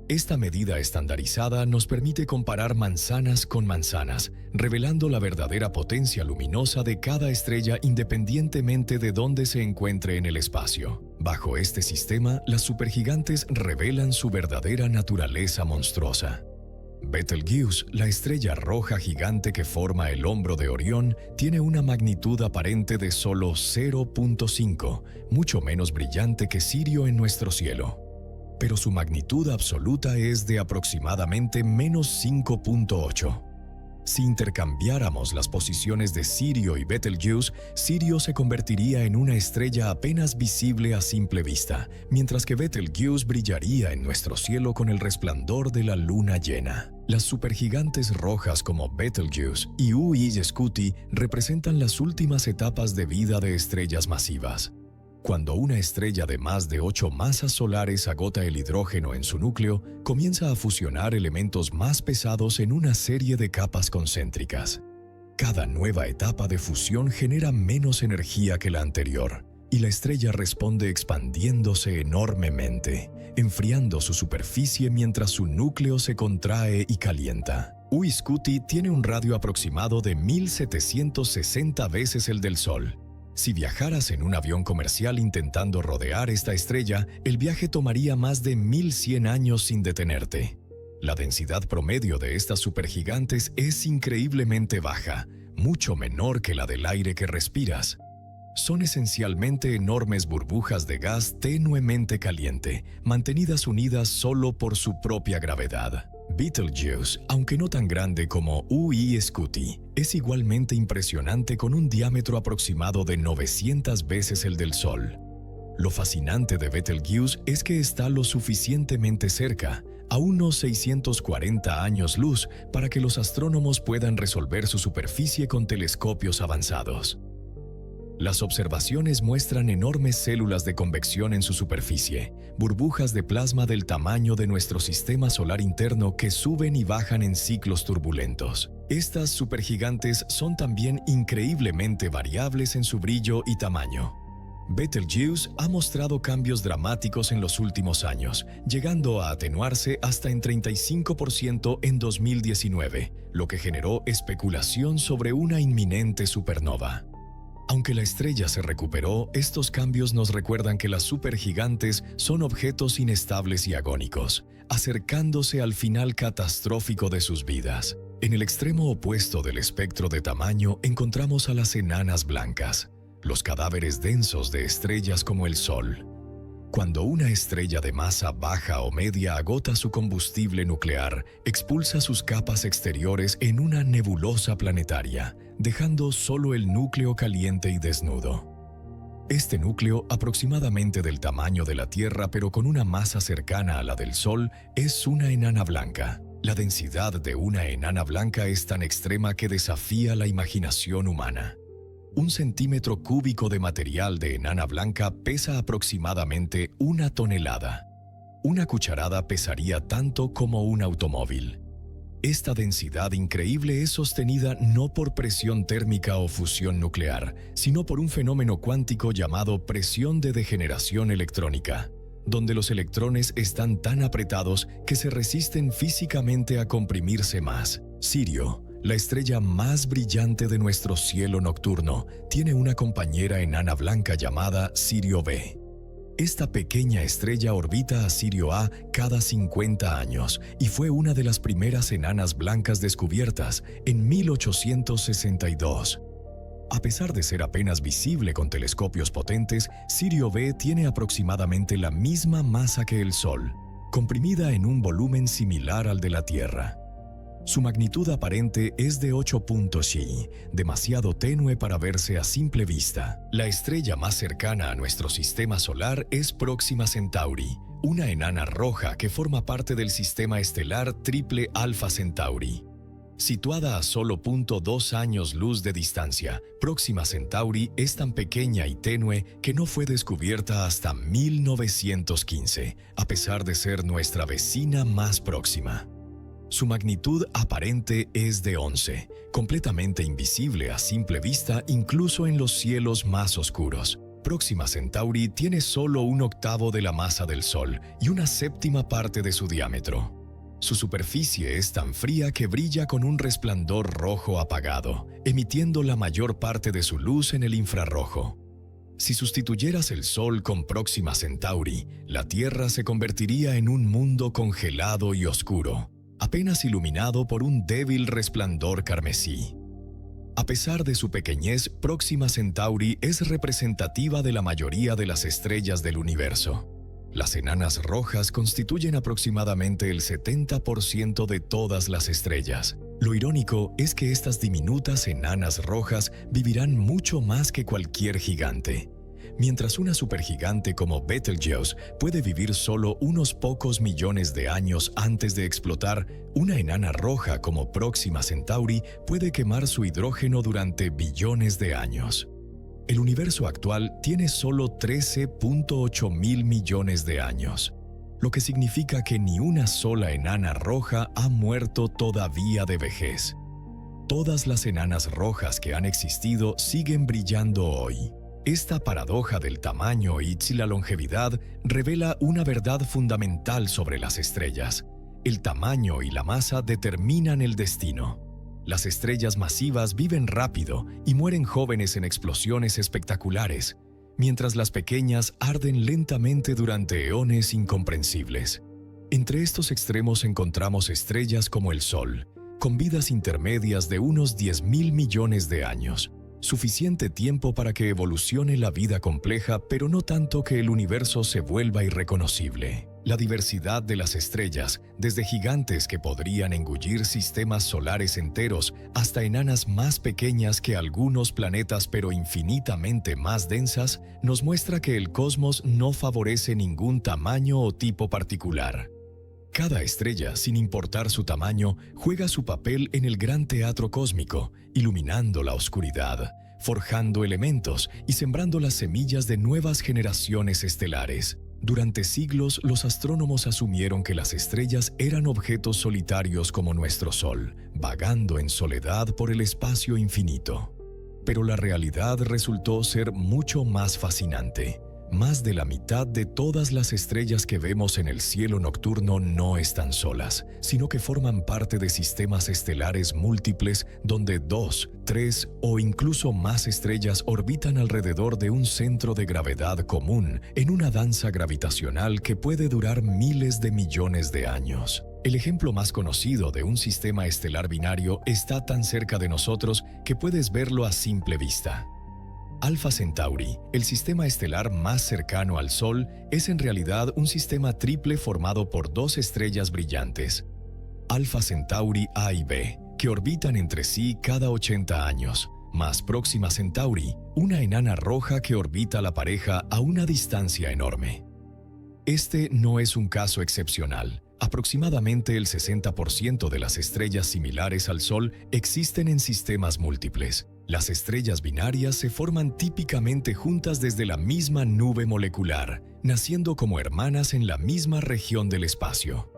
Esta medida estandarizada nos permite comparar manzanas con manzanas, revelando la verdadera potencia luminosa de cada estrella independientemente de dónde se encuentre en el espacio. Bajo este sistema, las supergigantes revelan su verdadera naturaleza monstruosa. Betelgeuse, la estrella roja gigante que forma el hombro de Orión, tiene una magnitud aparente de solo 0.5, mucho menos brillante que Sirio en nuestro cielo. Pero su magnitud absoluta es de aproximadamente menos 5.8. Si intercambiáramos las posiciones de Sirio y Betelgeuse, Sirio se convertiría en una estrella apenas visible a simple vista, mientras que Betelgeuse brillaría en nuestro cielo con el resplandor de la luna llena. Las supergigantes rojas como Betelgeuse y Ui Scuti representan las últimas etapas de vida de estrellas masivas. Cuando una estrella de más de 8 masas solares agota el hidrógeno en su núcleo, comienza a fusionar elementos más pesados en una serie de capas concéntricas. Cada nueva etapa de fusión genera menos energía que la anterior, y la estrella responde expandiéndose enormemente, enfriando su superficie mientras su núcleo se contrae y calienta. Ui Scuti tiene un radio aproximado de 1760 veces el del Sol. Si viajaras en un avión comercial intentando rodear esta estrella, el viaje tomaría más de 1100 años sin detenerte. La densidad promedio de estas supergigantes es increíblemente baja, mucho menor que la del aire que respiras. Son esencialmente enormes burbujas de gas tenuemente caliente, mantenidas unidas solo por su propia gravedad. Betelgeuse, aunque no tan grande como UI Scuti, es igualmente impresionante con un diámetro aproximado de 900 veces el del Sol. Lo fascinante de Betelgeuse es que está lo suficientemente cerca, a unos 640 años luz, para que los astrónomos puedan resolver su superficie con telescopios avanzados. Las observaciones muestran enormes células de convección en su superficie, burbujas de plasma del tamaño de nuestro sistema solar interno que suben y bajan en ciclos turbulentos. Estas supergigantes son también increíblemente variables en su brillo y tamaño. Betelgeuse ha mostrado cambios dramáticos en los últimos años, llegando a atenuarse hasta en 35% en 2019, lo que generó especulación sobre una inminente supernova. Aunque la estrella se recuperó, estos cambios nos recuerdan que las supergigantes son objetos inestables y agónicos, acercándose al final catastrófico de sus vidas. En el extremo opuesto del espectro de tamaño encontramos a las enanas blancas, los cadáveres densos de estrellas como el Sol. Cuando una estrella de masa baja o media agota su combustible nuclear, expulsa sus capas exteriores en una nebulosa planetaria, dejando solo el núcleo caliente y desnudo. Este núcleo, aproximadamente del tamaño de la Tierra pero con una masa cercana a la del Sol, es una enana blanca. La densidad de una enana blanca es tan extrema que desafía la imaginación humana. 1 centímetro cúbico de material de enana blanca pesa aproximadamente 1 tonelada. Una cucharada pesaría tanto como un automóvil. Esta densidad increíble es sostenida no por presión térmica o fusión nuclear, sino por un fenómeno cuántico llamado presión de degeneración electrónica, donde los electrones están tan apretados que se resisten físicamente a comprimirse más. Sirio, la estrella más brillante de nuestro cielo nocturno, tiene una compañera enana blanca llamada Sirio B. Esta pequeña estrella orbita a Sirio A cada 50 años y fue una de las primeras enanas blancas descubiertas en 1862. A pesar de ser apenas visible con telescopios potentes, Sirio B tiene aproximadamente la misma masa que el Sol, comprimida en un volumen similar al de la Tierra. Su magnitud aparente es de 8 Xi, demasiado tenue para verse a simple vista. La estrella más cercana a nuestro sistema solar es Próxima Centauri, una enana roja que forma parte del sistema estelar Triple Alpha Centauri. Situada a solo 0.2 años luz de distancia, Próxima Centauri es tan pequeña y tenue que no fue descubierta hasta 1915, a pesar de ser nuestra vecina más próxima. Su magnitud aparente es de 11, completamente invisible a simple vista incluso en los cielos más oscuros. Próxima Centauri tiene solo 1/8 de la masa del Sol y 1/7 parte de su diámetro. Su superficie es tan fría que brilla con un resplandor rojo apagado, emitiendo la mayor parte de su luz en el infrarrojo. Si sustituyeras el Sol con Próxima Centauri, la Tierra se convertiría en un mundo congelado y oscuro, apenas iluminado por un débil resplandor carmesí. A pesar de su pequeñez, Próxima Centauri es representativa de la mayoría de las estrellas del universo. Las enanas rojas constituyen aproximadamente el 70% de todas las estrellas. Lo irónico es que estas diminutas enanas rojas vivirán mucho más que cualquier gigante. Mientras una supergigante como Betelgeuse puede vivir solo unos pocos millones de años antes de explotar, una enana roja como Próxima Centauri puede quemar su hidrógeno durante billones de años. El universo actual tiene solo 13.8 mil millones de años, lo que significa que ni una sola enana roja ha muerto todavía de vejez. Todas las enanas rojas que han existido siguen brillando hoy. Esta paradoja del tamaño y la longevidad revela una verdad fundamental sobre las estrellas. El tamaño y la masa determinan el destino. Las estrellas masivas viven rápido y mueren jóvenes en explosiones espectaculares, mientras las pequeñas arden lentamente durante eones incomprensibles. Entre estos extremos encontramos estrellas como el Sol, con vidas intermedias de unos 10.000 millones de años, suficiente tiempo para que evolucione la vida compleja, pero no tanto que el universo se vuelva irreconocible. La diversidad de las estrellas, desde gigantes que podrían engullir sistemas solares enteros hasta enanas más pequeñas que algunos planetas pero infinitamente más densas, nos muestra que el cosmos no favorece ningún tamaño o tipo particular. Cada estrella, sin importar su tamaño, juega su papel en el gran teatro cósmico, iluminando la oscuridad, forjando elementos y sembrando las semillas de nuevas generaciones estelares. Durante siglos, los astrónomos asumieron que las estrellas eran objetos solitarios como nuestro Sol, vagando en soledad por el espacio infinito. Pero la realidad resultó ser mucho más fascinante. Más de la mitad de todas las estrellas que vemos en el cielo nocturno no están solas, sino que forman parte de sistemas estelares múltiples donde 2, 3 o incluso más estrellas orbitan alrededor de un centro de gravedad común en una danza gravitacional que puede durar miles de millones de años. El ejemplo más conocido de un sistema estelar binario está tan cerca de nosotros que puedes verlo a simple vista. Alpha Centauri, el sistema estelar más cercano al Sol, es en realidad un sistema triple formado por dos estrellas brillantes, Alpha Centauri A y B, que orbitan entre sí cada 80 años, más Próxima Centauri, una enana roja que orbita a la pareja a una distancia enorme. Este no es un caso excepcional. Aproximadamente el 60% de las estrellas similares al Sol existen en sistemas múltiples. Las estrellas binarias se forman típicamente juntas desde la misma nube molecular, naciendo como hermanas en la misma región del espacio.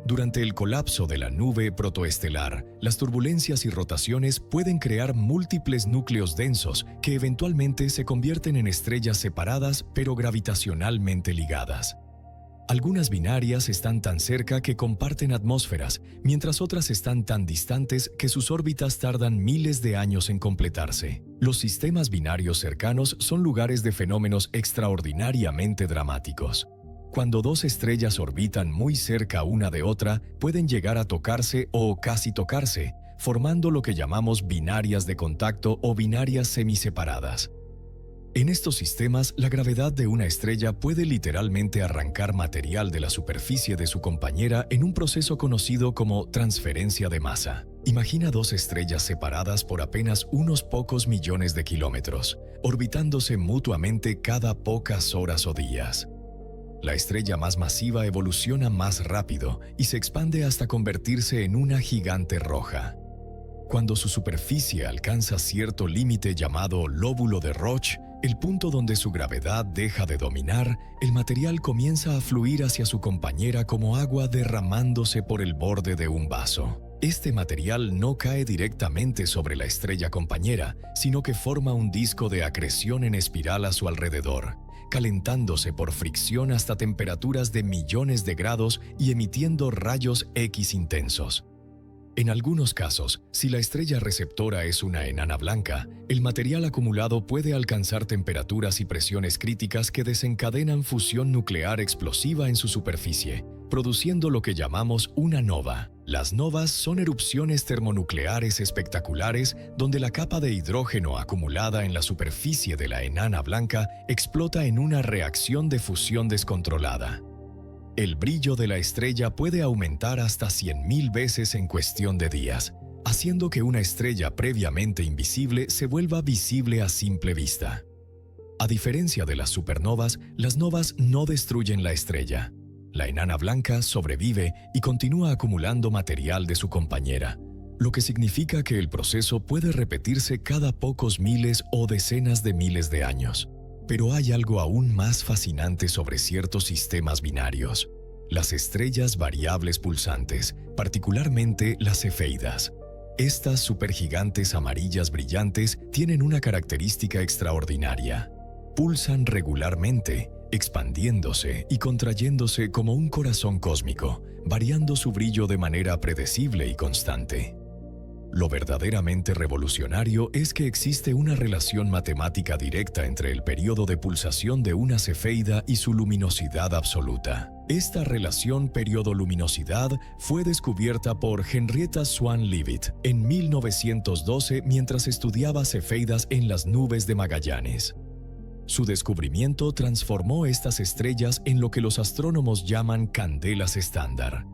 Durante el colapso de la nube protoestelar, las turbulencias y rotaciones pueden crear múltiples núcleos densos que eventualmente se convierten en estrellas separadas pero gravitacionalmente ligadas. Algunas binarias están tan cerca que comparten atmósferas, mientras otras están tan distantes que sus órbitas tardan miles de años en completarse. Los sistemas binarios cercanos son lugares de fenómenos extraordinariamente dramáticos. Cuando dos estrellas orbitan muy cerca una de otra, pueden llegar a tocarse o casi tocarse, formando lo que llamamos binarias de contacto o binarias semiseparadas. En estos sistemas, la gravedad de una estrella puede literalmente arrancar material de la superficie de su compañera en un proceso conocido como transferencia de masa. Imagina dos estrellas separadas por apenas unos pocos millones de kilómetros, orbitándose mutuamente cada pocas horas o días. La estrella más masiva evoluciona más rápido y se expande hasta convertirse en una gigante roja. Cuando su superficie alcanza cierto límite llamado lóbulo de Roche, el punto donde su gravedad deja de dominar, el material comienza a fluir hacia su compañera como agua derramándose por el borde de un vaso. Este material no cae directamente sobre la estrella compañera, sino que forma un disco de acreción en espiral a su alrededor, calentándose por fricción hasta temperaturas de millones de grados y emitiendo rayos X intensos. En algunos casos, si la estrella receptora es una enana blanca, el material acumulado puede alcanzar temperaturas y presiones críticas que desencadenan fusión nuclear explosiva en su superficie, produciendo lo que llamamos una nova. Las novas son erupciones termonucleares espectaculares donde la capa de hidrógeno acumulada en la superficie de la enana blanca explota en una reacción de fusión descontrolada. El brillo de la estrella puede aumentar hasta 100.000 veces en cuestión de días, haciendo que una estrella previamente invisible se vuelva visible a simple vista. A diferencia de las supernovas, las novas no destruyen la estrella. La enana blanca sobrevive y continúa acumulando material de su compañera, lo que significa que el proceso puede repetirse cada pocos miles o decenas de miles de años. Pero hay algo aún más fascinante sobre ciertos sistemas binarios: las estrellas variables pulsantes, particularmente las cefeidas. Estas supergigantes amarillas brillantes tienen una característica extraordinaria. Pulsan regularmente, expandiéndose y contrayéndose como un corazón cósmico, variando su brillo de manera predecible y constante. Lo verdaderamente revolucionario es que existe una relación matemática directa entre el periodo de pulsación de una cefeida y su luminosidad absoluta. Esta relación periodo-luminosidad fue descubierta por Henrietta Swan Leavitt en 1912 mientras estudiaba cefeidas en las nubes de Magallanes. Su descubrimiento transformó estas estrellas en lo que los astrónomos llaman candelas estándar,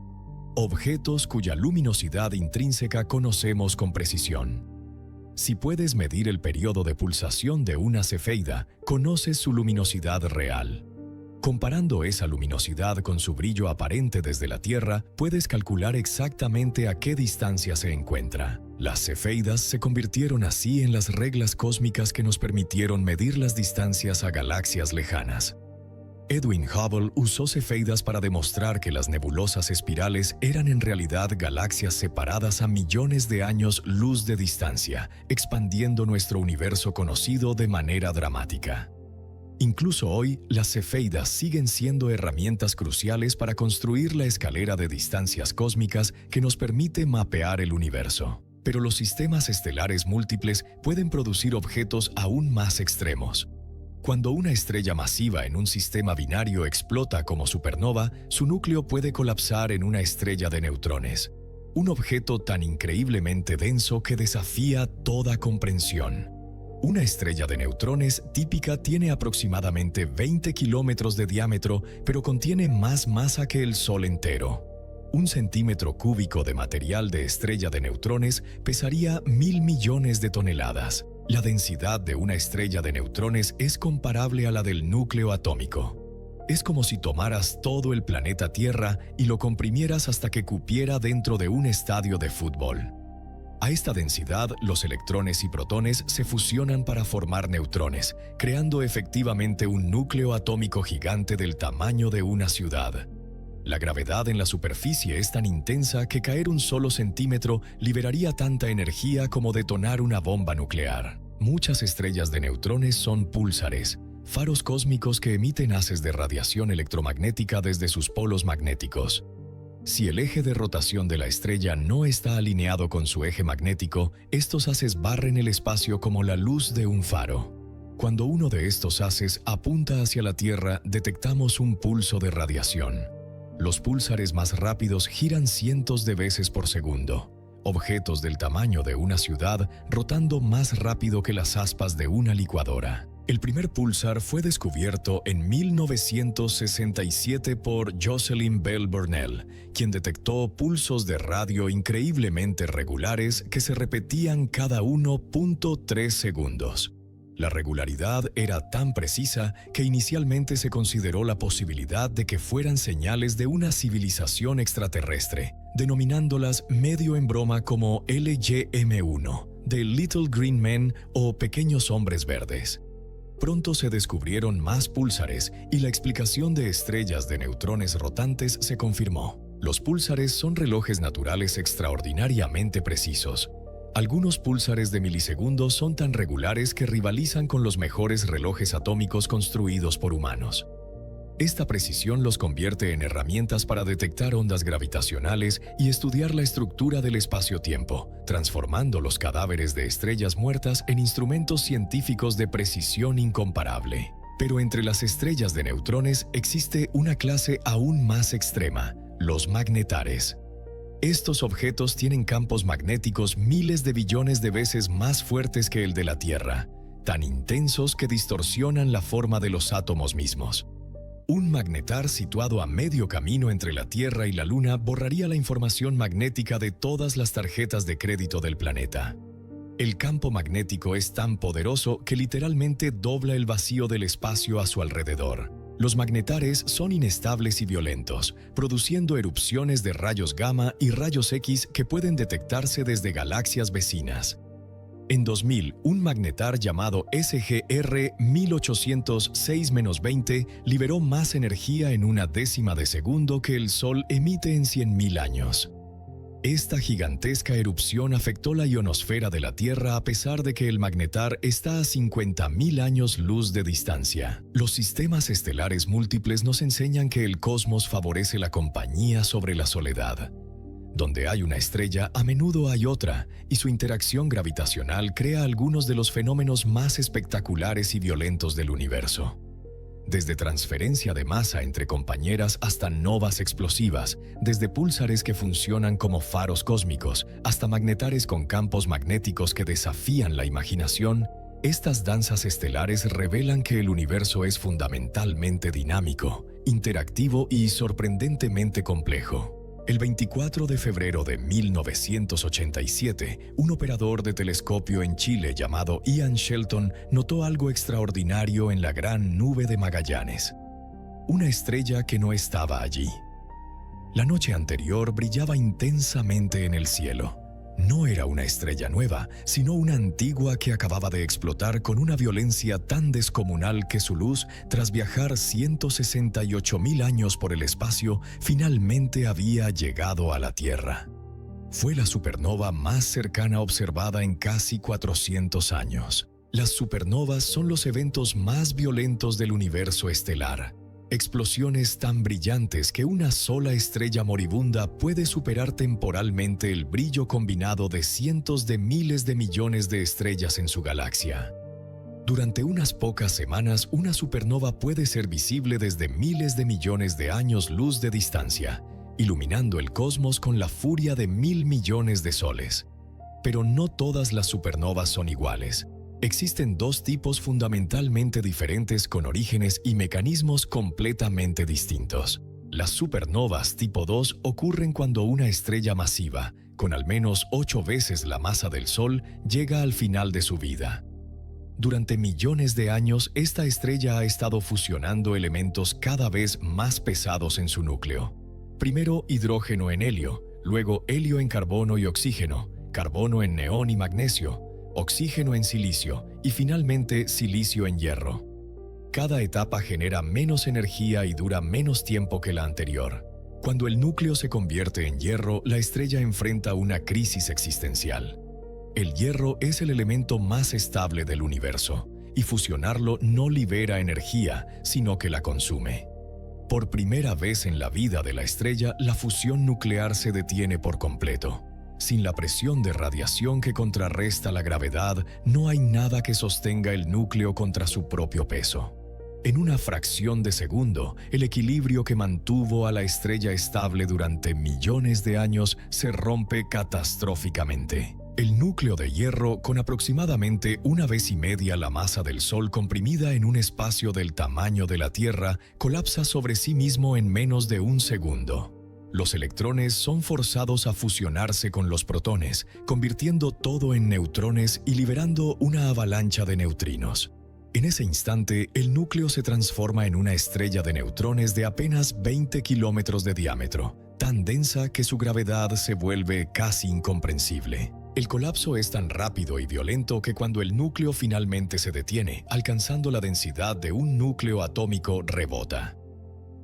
objetos cuya luminosidad intrínseca conocemos con precisión. Si puedes medir el periodo de pulsación de una cefeida, conoces su luminosidad real. Comparando esa luminosidad con su brillo aparente desde la Tierra, puedes calcular exactamente a qué distancia se encuentra. Las cefeidas se convirtieron así en las reglas cósmicas que nos permitieron medir las distancias a galaxias lejanas. Edwin Hubble usó cefeidas para demostrar que las nebulosas espirales eran en realidad galaxias separadas a millones de años luz de distancia, expandiendo nuestro universo conocido de manera dramática. Incluso hoy, las cefeidas siguen siendo herramientas cruciales para construir la escalera de distancias cósmicas que nos permite mapear el universo. Pero los sistemas estelares múltiples pueden producir objetos aún más extremos. Cuando una estrella masiva en un sistema binario explota como supernova, su núcleo puede colapsar en una estrella de neutrones. Un objeto tan increíblemente denso que desafía toda comprensión. Una estrella de neutrones típica tiene aproximadamente 20 kilómetros de diámetro, pero contiene más masa que el Sol entero. Un centímetro cúbico de material de estrella de neutrones pesaría 1.000 millones de toneladas. La densidad de una estrella de neutrones es comparable a la del núcleo atómico. Es como si tomaras todo el planeta Tierra y lo comprimieras hasta que cupiera dentro de un estadio de fútbol. A esta densidad, los electrones y protones se fusionan para formar neutrones, creando efectivamente un núcleo atómico gigante del tamaño de una ciudad. La gravedad en la superficie es tan intensa que caer un solo centímetro liberaría tanta energía como detonar una bomba nuclear. Muchas estrellas de neutrones son púlsares, faros cósmicos que emiten haces de radiación electromagnética desde sus polos magnéticos. Si el eje de rotación de la estrella no está alineado con su eje magnético, estos haces barren el espacio como la luz de un faro. Cuando uno de estos haces apunta hacia la Tierra, detectamos un pulso de radiación. Los púlsares más rápidos giran cientos de veces por segundo, objetos del tamaño de una ciudad rotando más rápido que las aspas de una licuadora. El primer púlsar fue descubierto en 1967 por Jocelyn Bell Burnell, quien detectó pulsos de radio increíblemente regulares que se repetían cada 1.3 segundos. La regularidad era tan precisa que inicialmente se consideró la posibilidad de que fueran señales de una civilización extraterrestre, denominándolas medio en broma como LGM1, de Little Green Men o Pequeños Hombres Verdes. Pronto se descubrieron más púlsares y la explicación de estrellas de neutrones rotantes se confirmó. Los púlsares son relojes naturales extraordinariamente precisos. Algunos púlsares de milisegundos son tan regulares que rivalizan con los mejores relojes atómicos construidos por humanos. Esta precisión los convierte en herramientas para detectar ondas gravitacionales y estudiar la estructura del espacio-tiempo, transformando los cadáveres de estrellas muertas en instrumentos científicos de precisión incomparable. Pero entre las estrellas de neutrones existe una clase aún más extrema, los magnetares. Estos objetos tienen campos magnéticos miles de billones de veces más fuertes que el de la Tierra, tan intensos que distorsionan la forma de los átomos mismos. Un magnetar situado a medio camino entre la Tierra y la Luna borraría la información magnética de todas las tarjetas de crédito del planeta. El campo magnético es tan poderoso que literalmente dobla el vacío del espacio a su alrededor. Los magnetares son inestables y violentos, produciendo erupciones de rayos gamma y rayos X que pueden detectarse desde galaxias vecinas. En 2000, un magnetar llamado SGR 1806-20 liberó más energía en una décima de segundo que el Sol emite en 100.000 años. Esta gigantesca erupción afectó la ionosfera de la Tierra a pesar de que el magnetar está a 50.000 años luz de distancia. Los sistemas estelares múltiples nos enseñan que el cosmos favorece la compañía sobre la soledad. Donde hay una estrella, a menudo hay otra, y su interacción gravitacional crea algunos de los fenómenos más espectaculares y violentos del universo. Desde transferencia de masa entre compañeras hasta novas explosivas, desde púlsares que funcionan como faros cósmicos, hasta magnetares con campos magnéticos que desafían la imaginación, estas danzas estelares revelan que el universo es fundamentalmente dinámico, interactivo y sorprendentemente complejo. El 24 de febrero de 1987, un operador de telescopio en Chile llamado Ian Shelton notó algo extraordinario en la Gran Nube de Magallanes. Una estrella que no estaba allí. La noche anterior brillaba intensamente en el cielo. No era una estrella nueva, sino una antigua que acababa de explotar con una violencia tan descomunal que su luz, tras viajar 168.000 años por el espacio, finalmente había llegado a la Tierra. Fue la supernova más cercana observada en casi 400 años. Las supernovas son los eventos más violentos del universo estelar. Explosiones tan brillantes que una sola estrella moribunda puede superar temporalmente el brillo combinado de cientos de miles de millones de estrellas en su galaxia. Durante unas pocas semanas, una supernova puede ser visible desde miles de millones de años luz de distancia, iluminando el cosmos con la furia de 1.000 millones de soles. Pero no todas las supernovas son iguales. Existen dos tipos fundamentalmente diferentes con orígenes y mecanismos completamente distintos. Las supernovas tipo 2 ocurren cuando una estrella masiva, con al menos 8 veces la masa del Sol, llega al final de su vida. Durante millones de años, esta estrella ha estado fusionando elementos cada vez más pesados en su núcleo. Primero hidrógeno en helio, luego helio en carbono y oxígeno, carbono en neón y magnesio, oxígeno en silicio y finalmente silicio en hierro. Cada etapa genera menos energía y dura menos tiempo que la anterior. Cuando el núcleo se convierte en hierro, la estrella enfrenta una crisis existencial. El hierro es el elemento más estable del universo, y fusionarlo no libera energía, sino que la consume. Por primera vez en la vida de la estrella, la fusión nuclear se detiene por completo. Sin la presión de radiación que contrarresta la gravedad, no hay nada que sostenga el núcleo contra su propio peso. En una fracción de segundo, el equilibrio que mantuvo a la estrella estable durante millones de años se rompe catastróficamente. El núcleo de hierro, con aproximadamente 1,5 veces la masa del Sol comprimida en un espacio del tamaño de la Tierra, colapsa sobre sí mismo en menos de un segundo. Los electrones son forzados a fusionarse con los protones, convirtiendo todo en neutrones y liberando una avalancha de neutrinos. En ese instante, el núcleo se transforma en una estrella de neutrones de apenas 20 kilómetros de diámetro, tan densa que su gravedad se vuelve casi incomprensible. El colapso es tan rápido y violento que cuando el núcleo finalmente se detiene, alcanzando la densidad de un núcleo atómico, rebota.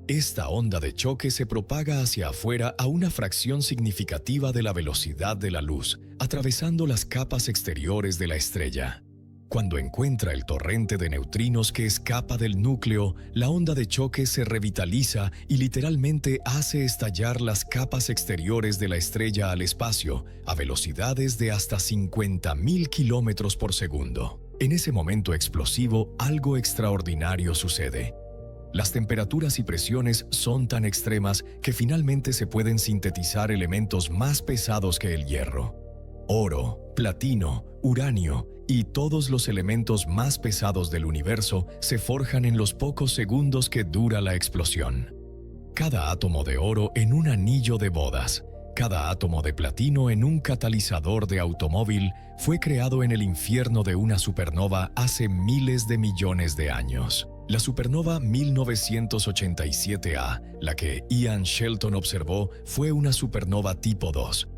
Esta onda de choque se propaga hacia afuera a una fracción significativa de la velocidad de la luz, atravesando las capas exteriores de la estrella. Cuando encuentra el torrente de neutrinos que escapa del núcleo, la onda de choque se revitaliza y literalmente hace estallar las capas exteriores de la estrella al espacio a velocidades de hasta 50.000 kilómetros por segundo. En ese momento explosivo, algo extraordinario sucede. Las temperaturas y presiones son tan extremas que finalmente se pueden sintetizar elementos más pesados que el hierro. Oro, platino, uranio y todos los elementos más pesados del universo se forjan en los pocos segundos que dura la explosión. Cada átomo de oro en un anillo de bodas, cada átomo de platino en un catalizador de automóvil fue creado en el infierno de una supernova hace miles de millones de años. La supernova 1987A, la que Ian Shelton observó, fue una supernova tipo 2.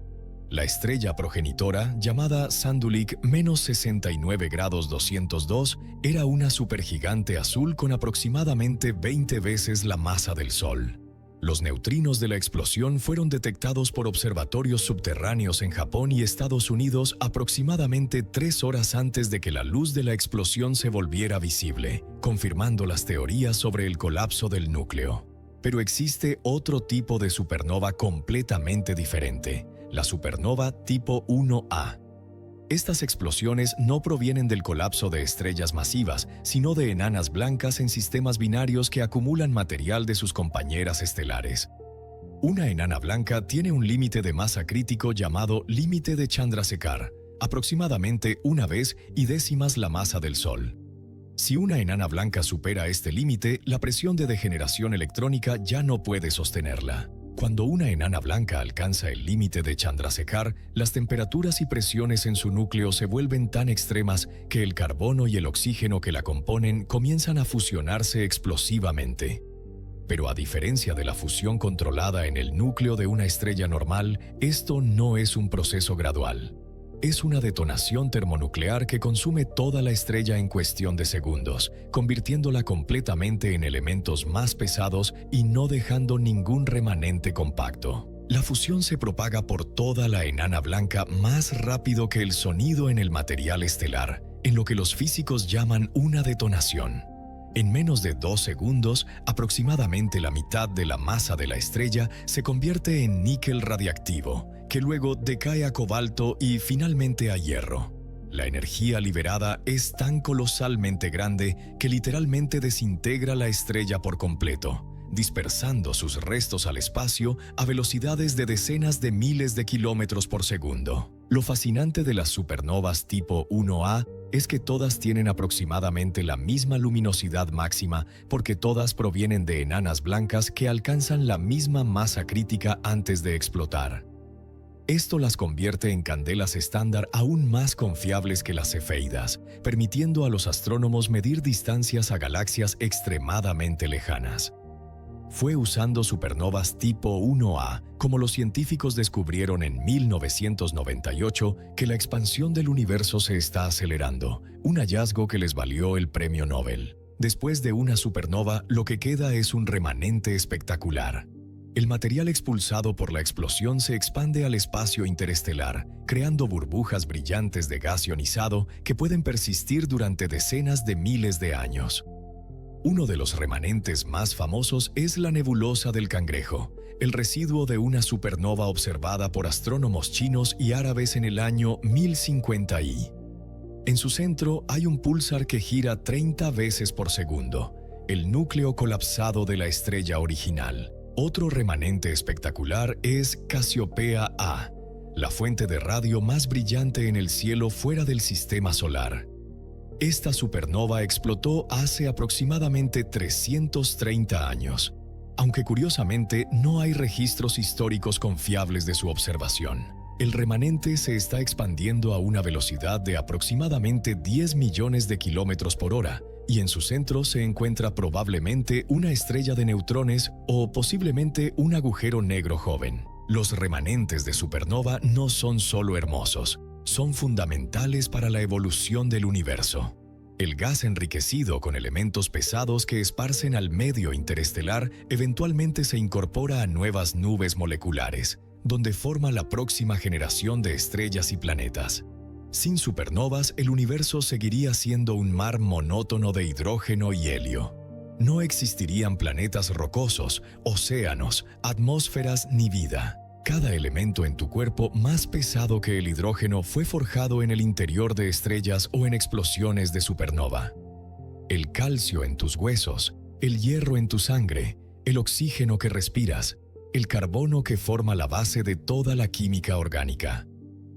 La estrella progenitora, llamada Sandulik -69°202, era una supergigante azul con aproximadamente 20 veces la masa del Sol. Los neutrinos de la explosión fueron detectados por observatorios subterráneos en Japón y Estados Unidos aproximadamente 3 horas antes de que la luz de la explosión se volviera visible, confirmando las teorías sobre el colapso del núcleo. Pero existe otro tipo de supernova completamente diferente, la supernova tipo 1A. Estas explosiones no provienen del colapso de estrellas masivas, sino de enanas blancas en sistemas binarios que acumulan material de sus compañeras estelares. Una enana blanca tiene un límite de masa crítico llamado límite de Chandrasekhar, aproximadamente 1/10 la masa del Sol. Si una enana blanca supera este límite, la presión de degeneración electrónica ya no puede sostenerla. Cuando una enana blanca alcanza el límite de Chandrasekhar, las temperaturas y presiones en su núcleo se vuelven tan extremas que el carbono y el oxígeno que la componen comienzan a fusionarse explosivamente. Pero a diferencia de la fusión controlada en el núcleo de una estrella normal, esto no es un proceso gradual. Es una detonación termonuclear que consume toda la estrella en cuestión de segundos, convirtiéndola completamente en elementos más pesados y no dejando ningún remanente compacto. La fusión se propaga por toda la enana blanca más rápido que el sonido en el material estelar, en lo que los físicos llaman una detonación. En menos de 2 segundos, aproximadamente la mitad de la masa de la estrella se convierte en níquel radiactivo, que luego decae a cobalto y finalmente a hierro. La energía liberada es tan colosalmente grande que literalmente desintegra la estrella por completo, dispersando sus restos al espacio a velocidades de decenas de miles de kilómetros por segundo. Lo fascinante de las supernovas tipo 1A es que todas tienen aproximadamente la misma luminosidad máxima porque todas provienen de enanas blancas que alcanzan la misma masa crítica antes de explotar. Esto las convierte en candelas estándar aún más confiables que las cefeidas, permitiendo a los astrónomos medir distancias a galaxias extremadamente lejanas. Fue usando supernovas tipo 1A, como los científicos descubrieron en 1998, que la expansión del universo se está acelerando, un hallazgo que les valió el premio Nobel. Después de una supernova, lo que queda es un remanente espectacular. El material expulsado por la explosión se expande al espacio interestelar, creando burbujas brillantes de gas ionizado que pueden persistir durante decenas de miles de años. Uno de los remanentes más famosos es la nebulosa del Cangrejo, el residuo de una supernova observada por astrónomos chinos y árabes en el año 1050i. En su centro hay un púlsar que gira 30 veces por segundo, el núcleo colapsado de la estrella original. Otro remanente espectacular es Casiopea A, la fuente de radio más brillante en el cielo fuera del sistema solar. Esta supernova explotó hace aproximadamente 330 años, aunque curiosamente no hay registros históricos confiables de su observación. El remanente se está expandiendo a una velocidad de aproximadamente 10 millones de kilómetros por hora, y en su centro se encuentra probablemente una estrella de neutrones o posiblemente un agujero negro joven. Los remanentes de supernova no son solo hermosos, son fundamentales para la evolución del universo. El gas enriquecido con elementos pesados que esparcen al medio interestelar eventualmente se incorpora a nuevas nubes moleculares, donde forma la próxima generación de estrellas y planetas. Sin supernovas, el universo seguiría siendo un mar monótono de hidrógeno y helio. No existirían planetas rocosos, océanos, atmósferas ni vida. Cada elemento en tu cuerpo más pesado que el hidrógeno fue forjado en el interior de estrellas o en explosiones de supernova. El calcio en tus huesos, el hierro en tu sangre, el oxígeno que respiras, el carbono que forma la base de toda la química orgánica.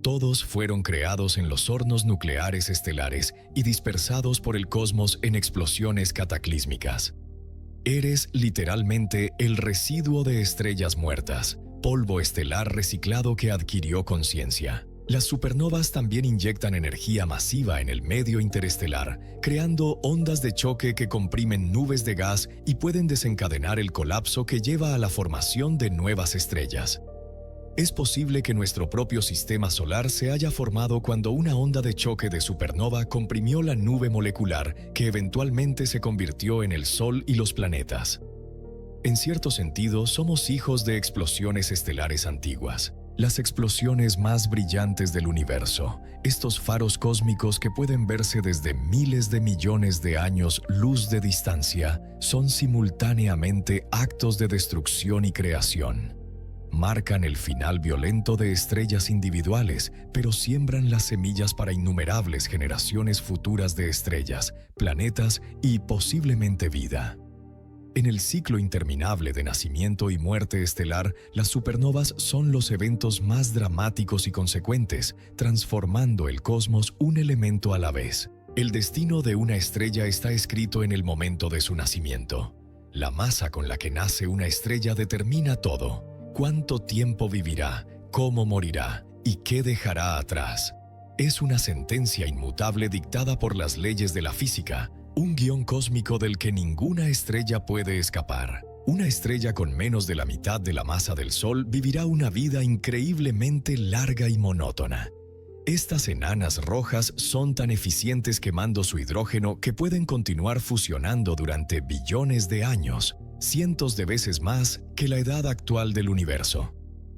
Todos fueron creados en los hornos nucleares estelares y dispersados por el cosmos en explosiones cataclísmicas. Eres literalmente el residuo de estrellas muertas, polvo estelar reciclado que adquirió conciencia. Las supernovas también inyectan energía masiva en el medio interestelar, creando ondas de choque que comprimen nubes de gas y pueden desencadenar el colapso que lleva a la formación de nuevas estrellas. Es posible que nuestro propio sistema solar se haya formado cuando una onda de choque de supernova comprimió la nube molecular que eventualmente se convirtió en el Sol y los planetas. En cierto sentido, somos hijos de explosiones estelares antiguas. Las explosiones más brillantes del universo, estos faros cósmicos que pueden verse desde miles de millones de años luz de distancia, son simultáneamente actos de destrucción y creación. Marcan el final violento de estrellas individuales, pero siembran las semillas para innumerables generaciones futuras de estrellas, planetas y posiblemente vida. En el ciclo interminable de nacimiento y muerte estelar, las supernovas son los eventos más dramáticos y consecuentes, transformando el cosmos un elemento a la vez. El destino de una estrella está escrito en el momento de su nacimiento. La masa con la que nace una estrella determina todo: cuánto tiempo vivirá, cómo morirá y qué dejará atrás. Es una sentencia inmutable dictada por las leyes de la física, un guión cósmico del que ninguna estrella puede escapar. Una estrella con menos de la mitad de la masa del Sol vivirá una vida increíblemente larga y monótona. Estas enanas rojas son tan eficientes quemando su hidrógeno que pueden continuar fusionando durante billones de años, cientos de veces más que la edad actual del universo.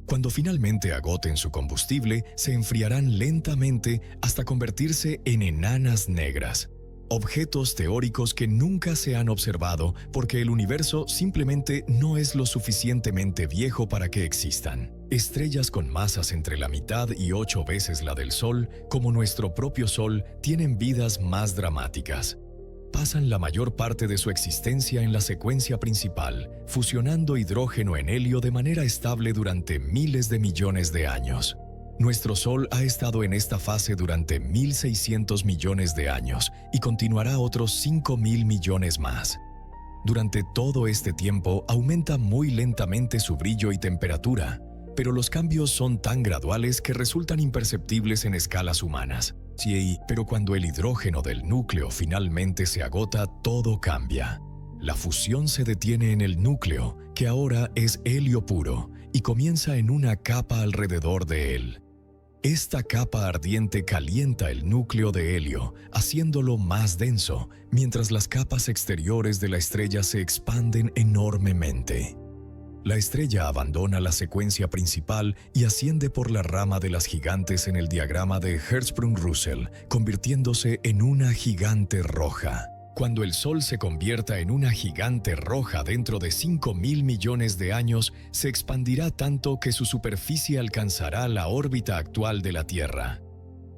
Cuando finalmente agoten su combustible, se enfriarán lentamente hasta convertirse en enanas negras. Objetos teóricos que nunca se han observado porque el universo simplemente no es lo suficientemente viejo para que existan. Estrellas con masas entre la mitad y 8 veces la del Sol, como nuestro propio Sol, tienen vidas más dramáticas. Pasan la mayor parte de su existencia en la secuencia principal, fusionando hidrógeno en helio de manera estable durante miles de millones de años. Nuestro Sol ha estado en esta fase durante 1.600 millones de años y continuará otros 5.000 millones más. Durante todo este tiempo aumenta muy lentamente su brillo y temperatura, pero los cambios son tan graduales que resultan imperceptibles en escalas humanas. Sí, pero cuando el hidrógeno del núcleo finalmente se agota, todo cambia. La fusión se detiene en el núcleo, que ahora es helio puro, y comienza en una capa alrededor de él. Esta capa ardiente calienta el núcleo de helio, haciéndolo más denso, mientras las capas exteriores de la estrella se expanden enormemente. La estrella abandona la secuencia principal y asciende por la rama de las gigantes en el diagrama de Hertzsprung-Russell, convirtiéndose en una gigante roja. Cuando el Sol se convierta en una gigante roja dentro de 5.000 millones de años, se expandirá tanto que su superficie alcanzará la órbita actual de la Tierra.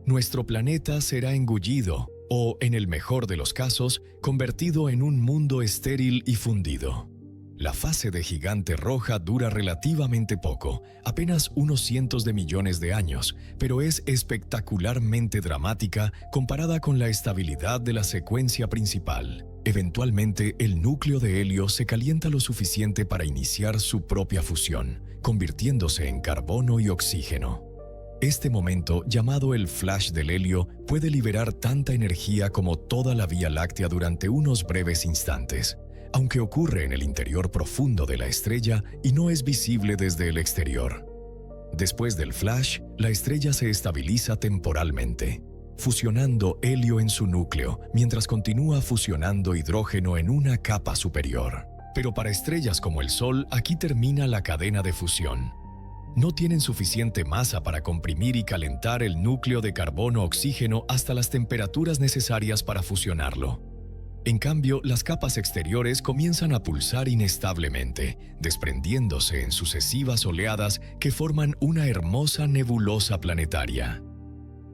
Nuestro planeta será engullido, o, en el mejor de los casos, convertido en un mundo estéril y fundido. La fase de gigante roja dura relativamente poco, apenas unos cientos de millones de años, pero es espectacularmente dramática comparada con la estabilidad de la secuencia principal. Eventualmente, el núcleo de helio se calienta lo suficiente para iniciar su propia fusión, convirtiéndose en carbono y oxígeno. Este momento, llamado el flash del helio, puede liberar tanta energía como toda la Vía Láctea durante unos breves instantes, aunque ocurre en el interior profundo de la estrella y no es visible desde el exterior. Después del flash, la estrella se estabiliza temporalmente, fusionando helio en su núcleo, mientras continúa fusionando hidrógeno en una capa superior. Pero para estrellas como el Sol, aquí termina la cadena de fusión. No tienen suficiente masa para comprimir y calentar el núcleo de carbono-oxígeno hasta las temperaturas necesarias para fusionarlo. En cambio, las capas exteriores comienzan a pulsar inestablemente, desprendiéndose en sucesivas oleadas que forman una hermosa nebulosa planetaria.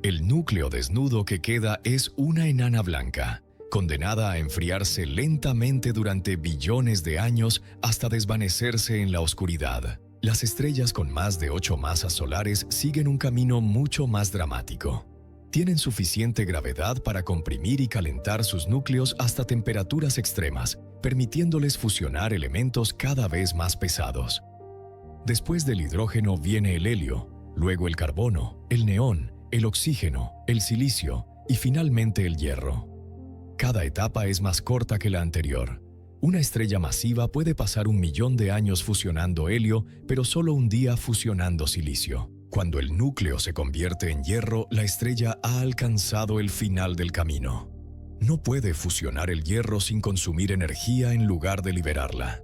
El núcleo desnudo que queda es una enana blanca, condenada a enfriarse lentamente durante billones de años hasta desvanecerse en la oscuridad. Las estrellas con más de 8 masas solares siguen un camino mucho más dramático. Tienen suficiente gravedad para comprimir y calentar sus núcleos hasta temperaturas extremas, permitiéndoles fusionar elementos cada vez más pesados. Después del hidrógeno viene el helio, luego el carbono, el neón, el oxígeno, el silicio y finalmente el hierro. Cada etapa es más corta que la anterior. Una estrella masiva puede pasar 1 millón de años fusionando helio, pero solo un día fusionando silicio. Cuando el núcleo se convierte en hierro, la estrella ha alcanzado el final del camino. No puede fusionar el hierro sin consumir energía en lugar de liberarla.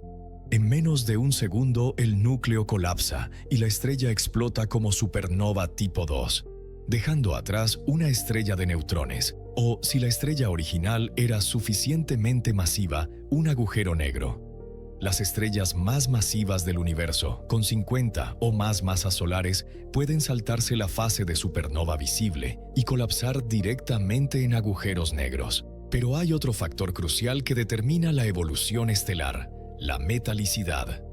En menos de un segundo, el núcleo colapsa y la estrella explota como supernova tipo 2, dejando atrás una estrella de neutrones, o, si la estrella original era suficientemente masiva, un agujero negro. Las estrellas más masivas del universo, con 50 o más masas solares, pueden saltarse la fase de supernova visible y colapsar directamente en agujeros negros. Pero hay otro factor crucial que determina la evolución estelar: la metalicidad.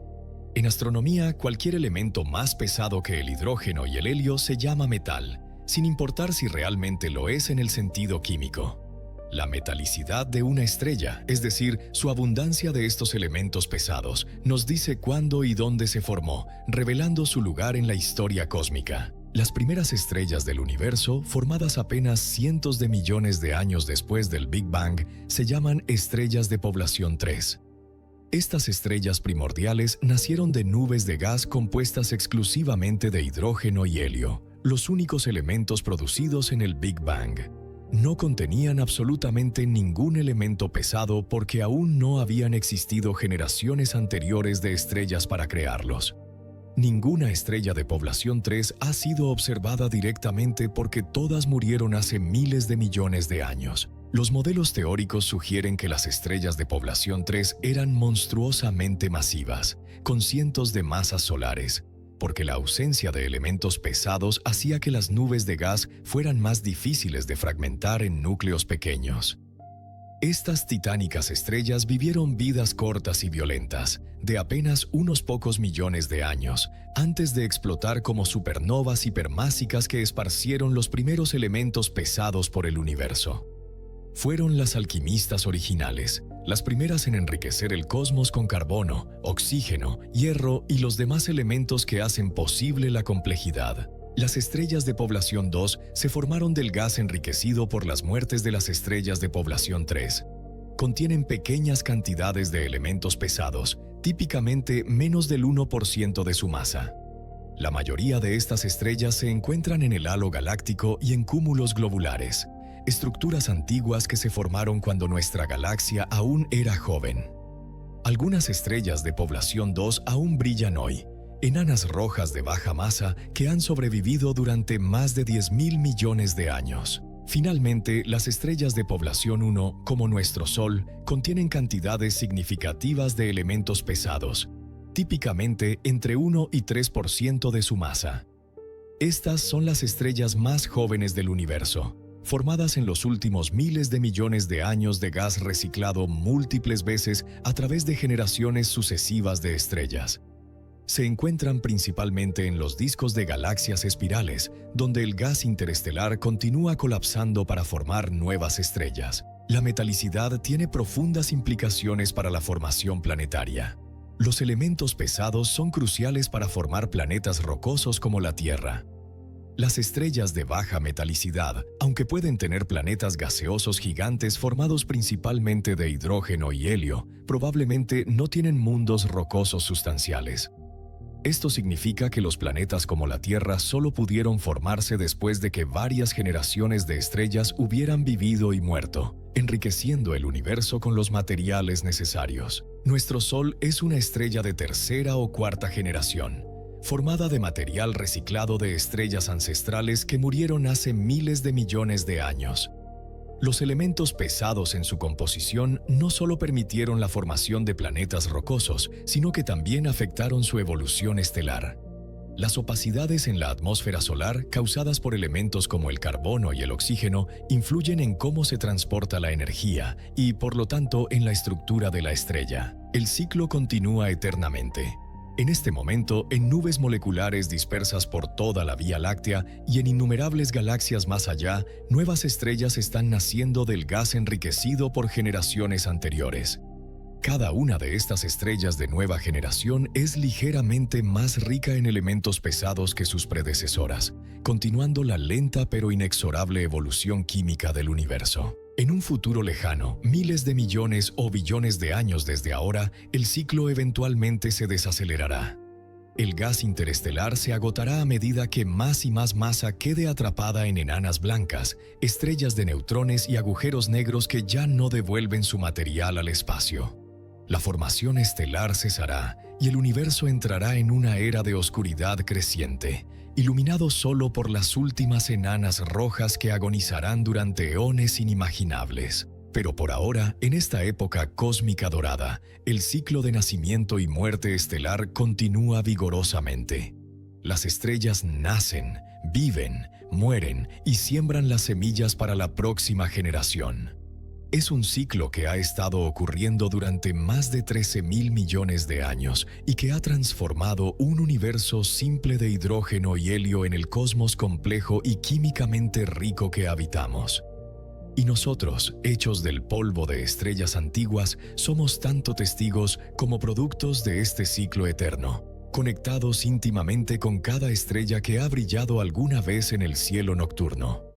En astronomía, cualquier elemento más pesado que el hidrógeno y el helio se llama metal, sin importar si realmente lo es en el sentido químico. La metalicidad de una estrella, es decir, su abundancia de estos elementos pesados, nos dice cuándo y dónde se formó, revelando su lugar en la historia cósmica. Las primeras estrellas del universo, formadas apenas cientos de millones de años después del Big Bang, se llaman estrellas de población 3. Estas estrellas primordiales nacieron de nubes de gas compuestas exclusivamente de hidrógeno y helio, los únicos elementos producidos en el Big Bang. No contenían absolutamente ningún elemento pesado porque aún no habían existido generaciones anteriores de estrellas para crearlos. Ninguna estrella de población 3 ha sido observada directamente porque todas murieron hace miles de millones de años. Los modelos teóricos sugieren que las estrellas de población 3 eran monstruosamente masivas, con cientos de masas solares, porque la ausencia de elementos pesados hacía que las nubes de gas fueran más difíciles de fragmentar en núcleos pequeños. Estas titánicas estrellas vivieron vidas cortas y violentas, de apenas unos pocos millones de años, antes de explotar como supernovas hipermásicas que esparcieron los primeros elementos pesados por el universo. Fueron las alquimistas originales, las primeras en enriquecer el cosmos con carbono, oxígeno, hierro y los demás elementos que hacen posible la complejidad. Las estrellas de población 2 se formaron del gas enriquecido por las muertes de las estrellas de población 3. Contienen pequeñas cantidades de elementos pesados, típicamente menos del 1% de su masa. La mayoría de estas estrellas se encuentran en el halo galáctico y en cúmulos globulares, estructuras antiguas que se formaron cuando nuestra galaxia aún era joven. Algunas estrellas de población 2 aún brillan hoy, enanas rojas de baja masa que han sobrevivido durante más de 10.000 millones de años. Finalmente, las estrellas de población 1, como nuestro Sol, contienen cantidades significativas de elementos pesados, típicamente entre 1 y 3% de su masa. Estas son las estrellas más jóvenes del universo, formadas en los últimos miles de millones de años de gas reciclado múltiples veces a través de generaciones sucesivas de estrellas. Se encuentran principalmente en los discos de galaxias espirales, donde el gas interestelar continúa colapsando para formar nuevas estrellas. La metalicidad tiene profundas implicaciones para la formación planetaria. Los elementos pesados son cruciales para formar planetas rocosos como la Tierra. Las estrellas de baja metalicidad, aunque pueden tener planetas gaseosos gigantes formados principalmente de hidrógeno y helio, probablemente no tienen mundos rocosos sustanciales. Esto significa que los planetas como la Tierra solo pudieron formarse después de que varias generaciones de estrellas hubieran vivido y muerto, enriqueciendo el universo con los materiales necesarios. Nuestro Sol es una estrella de tercera o cuarta generación, formada de material reciclado de estrellas ancestrales que murieron hace miles de millones de años. Los elementos pesados en su composición no solo permitieron la formación de planetas rocosos, sino que también afectaron su evolución estelar. Las opacidades en la atmósfera solar, causadas por elementos como el carbono y el oxígeno, influyen en cómo se transporta la energía y, por lo tanto, en la estructura de la estrella. El ciclo continúa eternamente. En este momento, en nubes moleculares dispersas por toda la Vía Láctea y en innumerables galaxias más allá, nuevas estrellas están naciendo del gas enriquecido por generaciones anteriores. Cada una de estas estrellas de nueva generación es ligeramente más rica en elementos pesados que sus predecesoras, continuando la lenta pero inexorable evolución química del universo. En un futuro lejano, miles de millones o billones de años desde ahora, el ciclo eventualmente se desacelerará. El gas interestelar se agotará a medida que más y más masa quede atrapada en enanas blancas, estrellas de neutrones y agujeros negros que ya no devuelven su material al espacio. La formación estelar cesará y el universo entrará en una era de oscuridad creciente, iluminado solo por las últimas enanas rojas que agonizarán durante eones inimaginables. Pero por ahora, en esta época cósmica dorada, el ciclo de nacimiento y muerte estelar continúa vigorosamente. Las estrellas nacen, viven, mueren y siembran las semillas para la próxima generación. Es un ciclo que ha estado ocurriendo durante más de 13.000 millones de años y que ha transformado un universo simple de hidrógeno y helio en el cosmos complejo y químicamente rico que habitamos. Y nosotros, hechos del polvo de estrellas antiguas, somos tanto testigos como productos de este ciclo eterno, conectados íntimamente con cada estrella que ha brillado alguna vez en el cielo nocturno.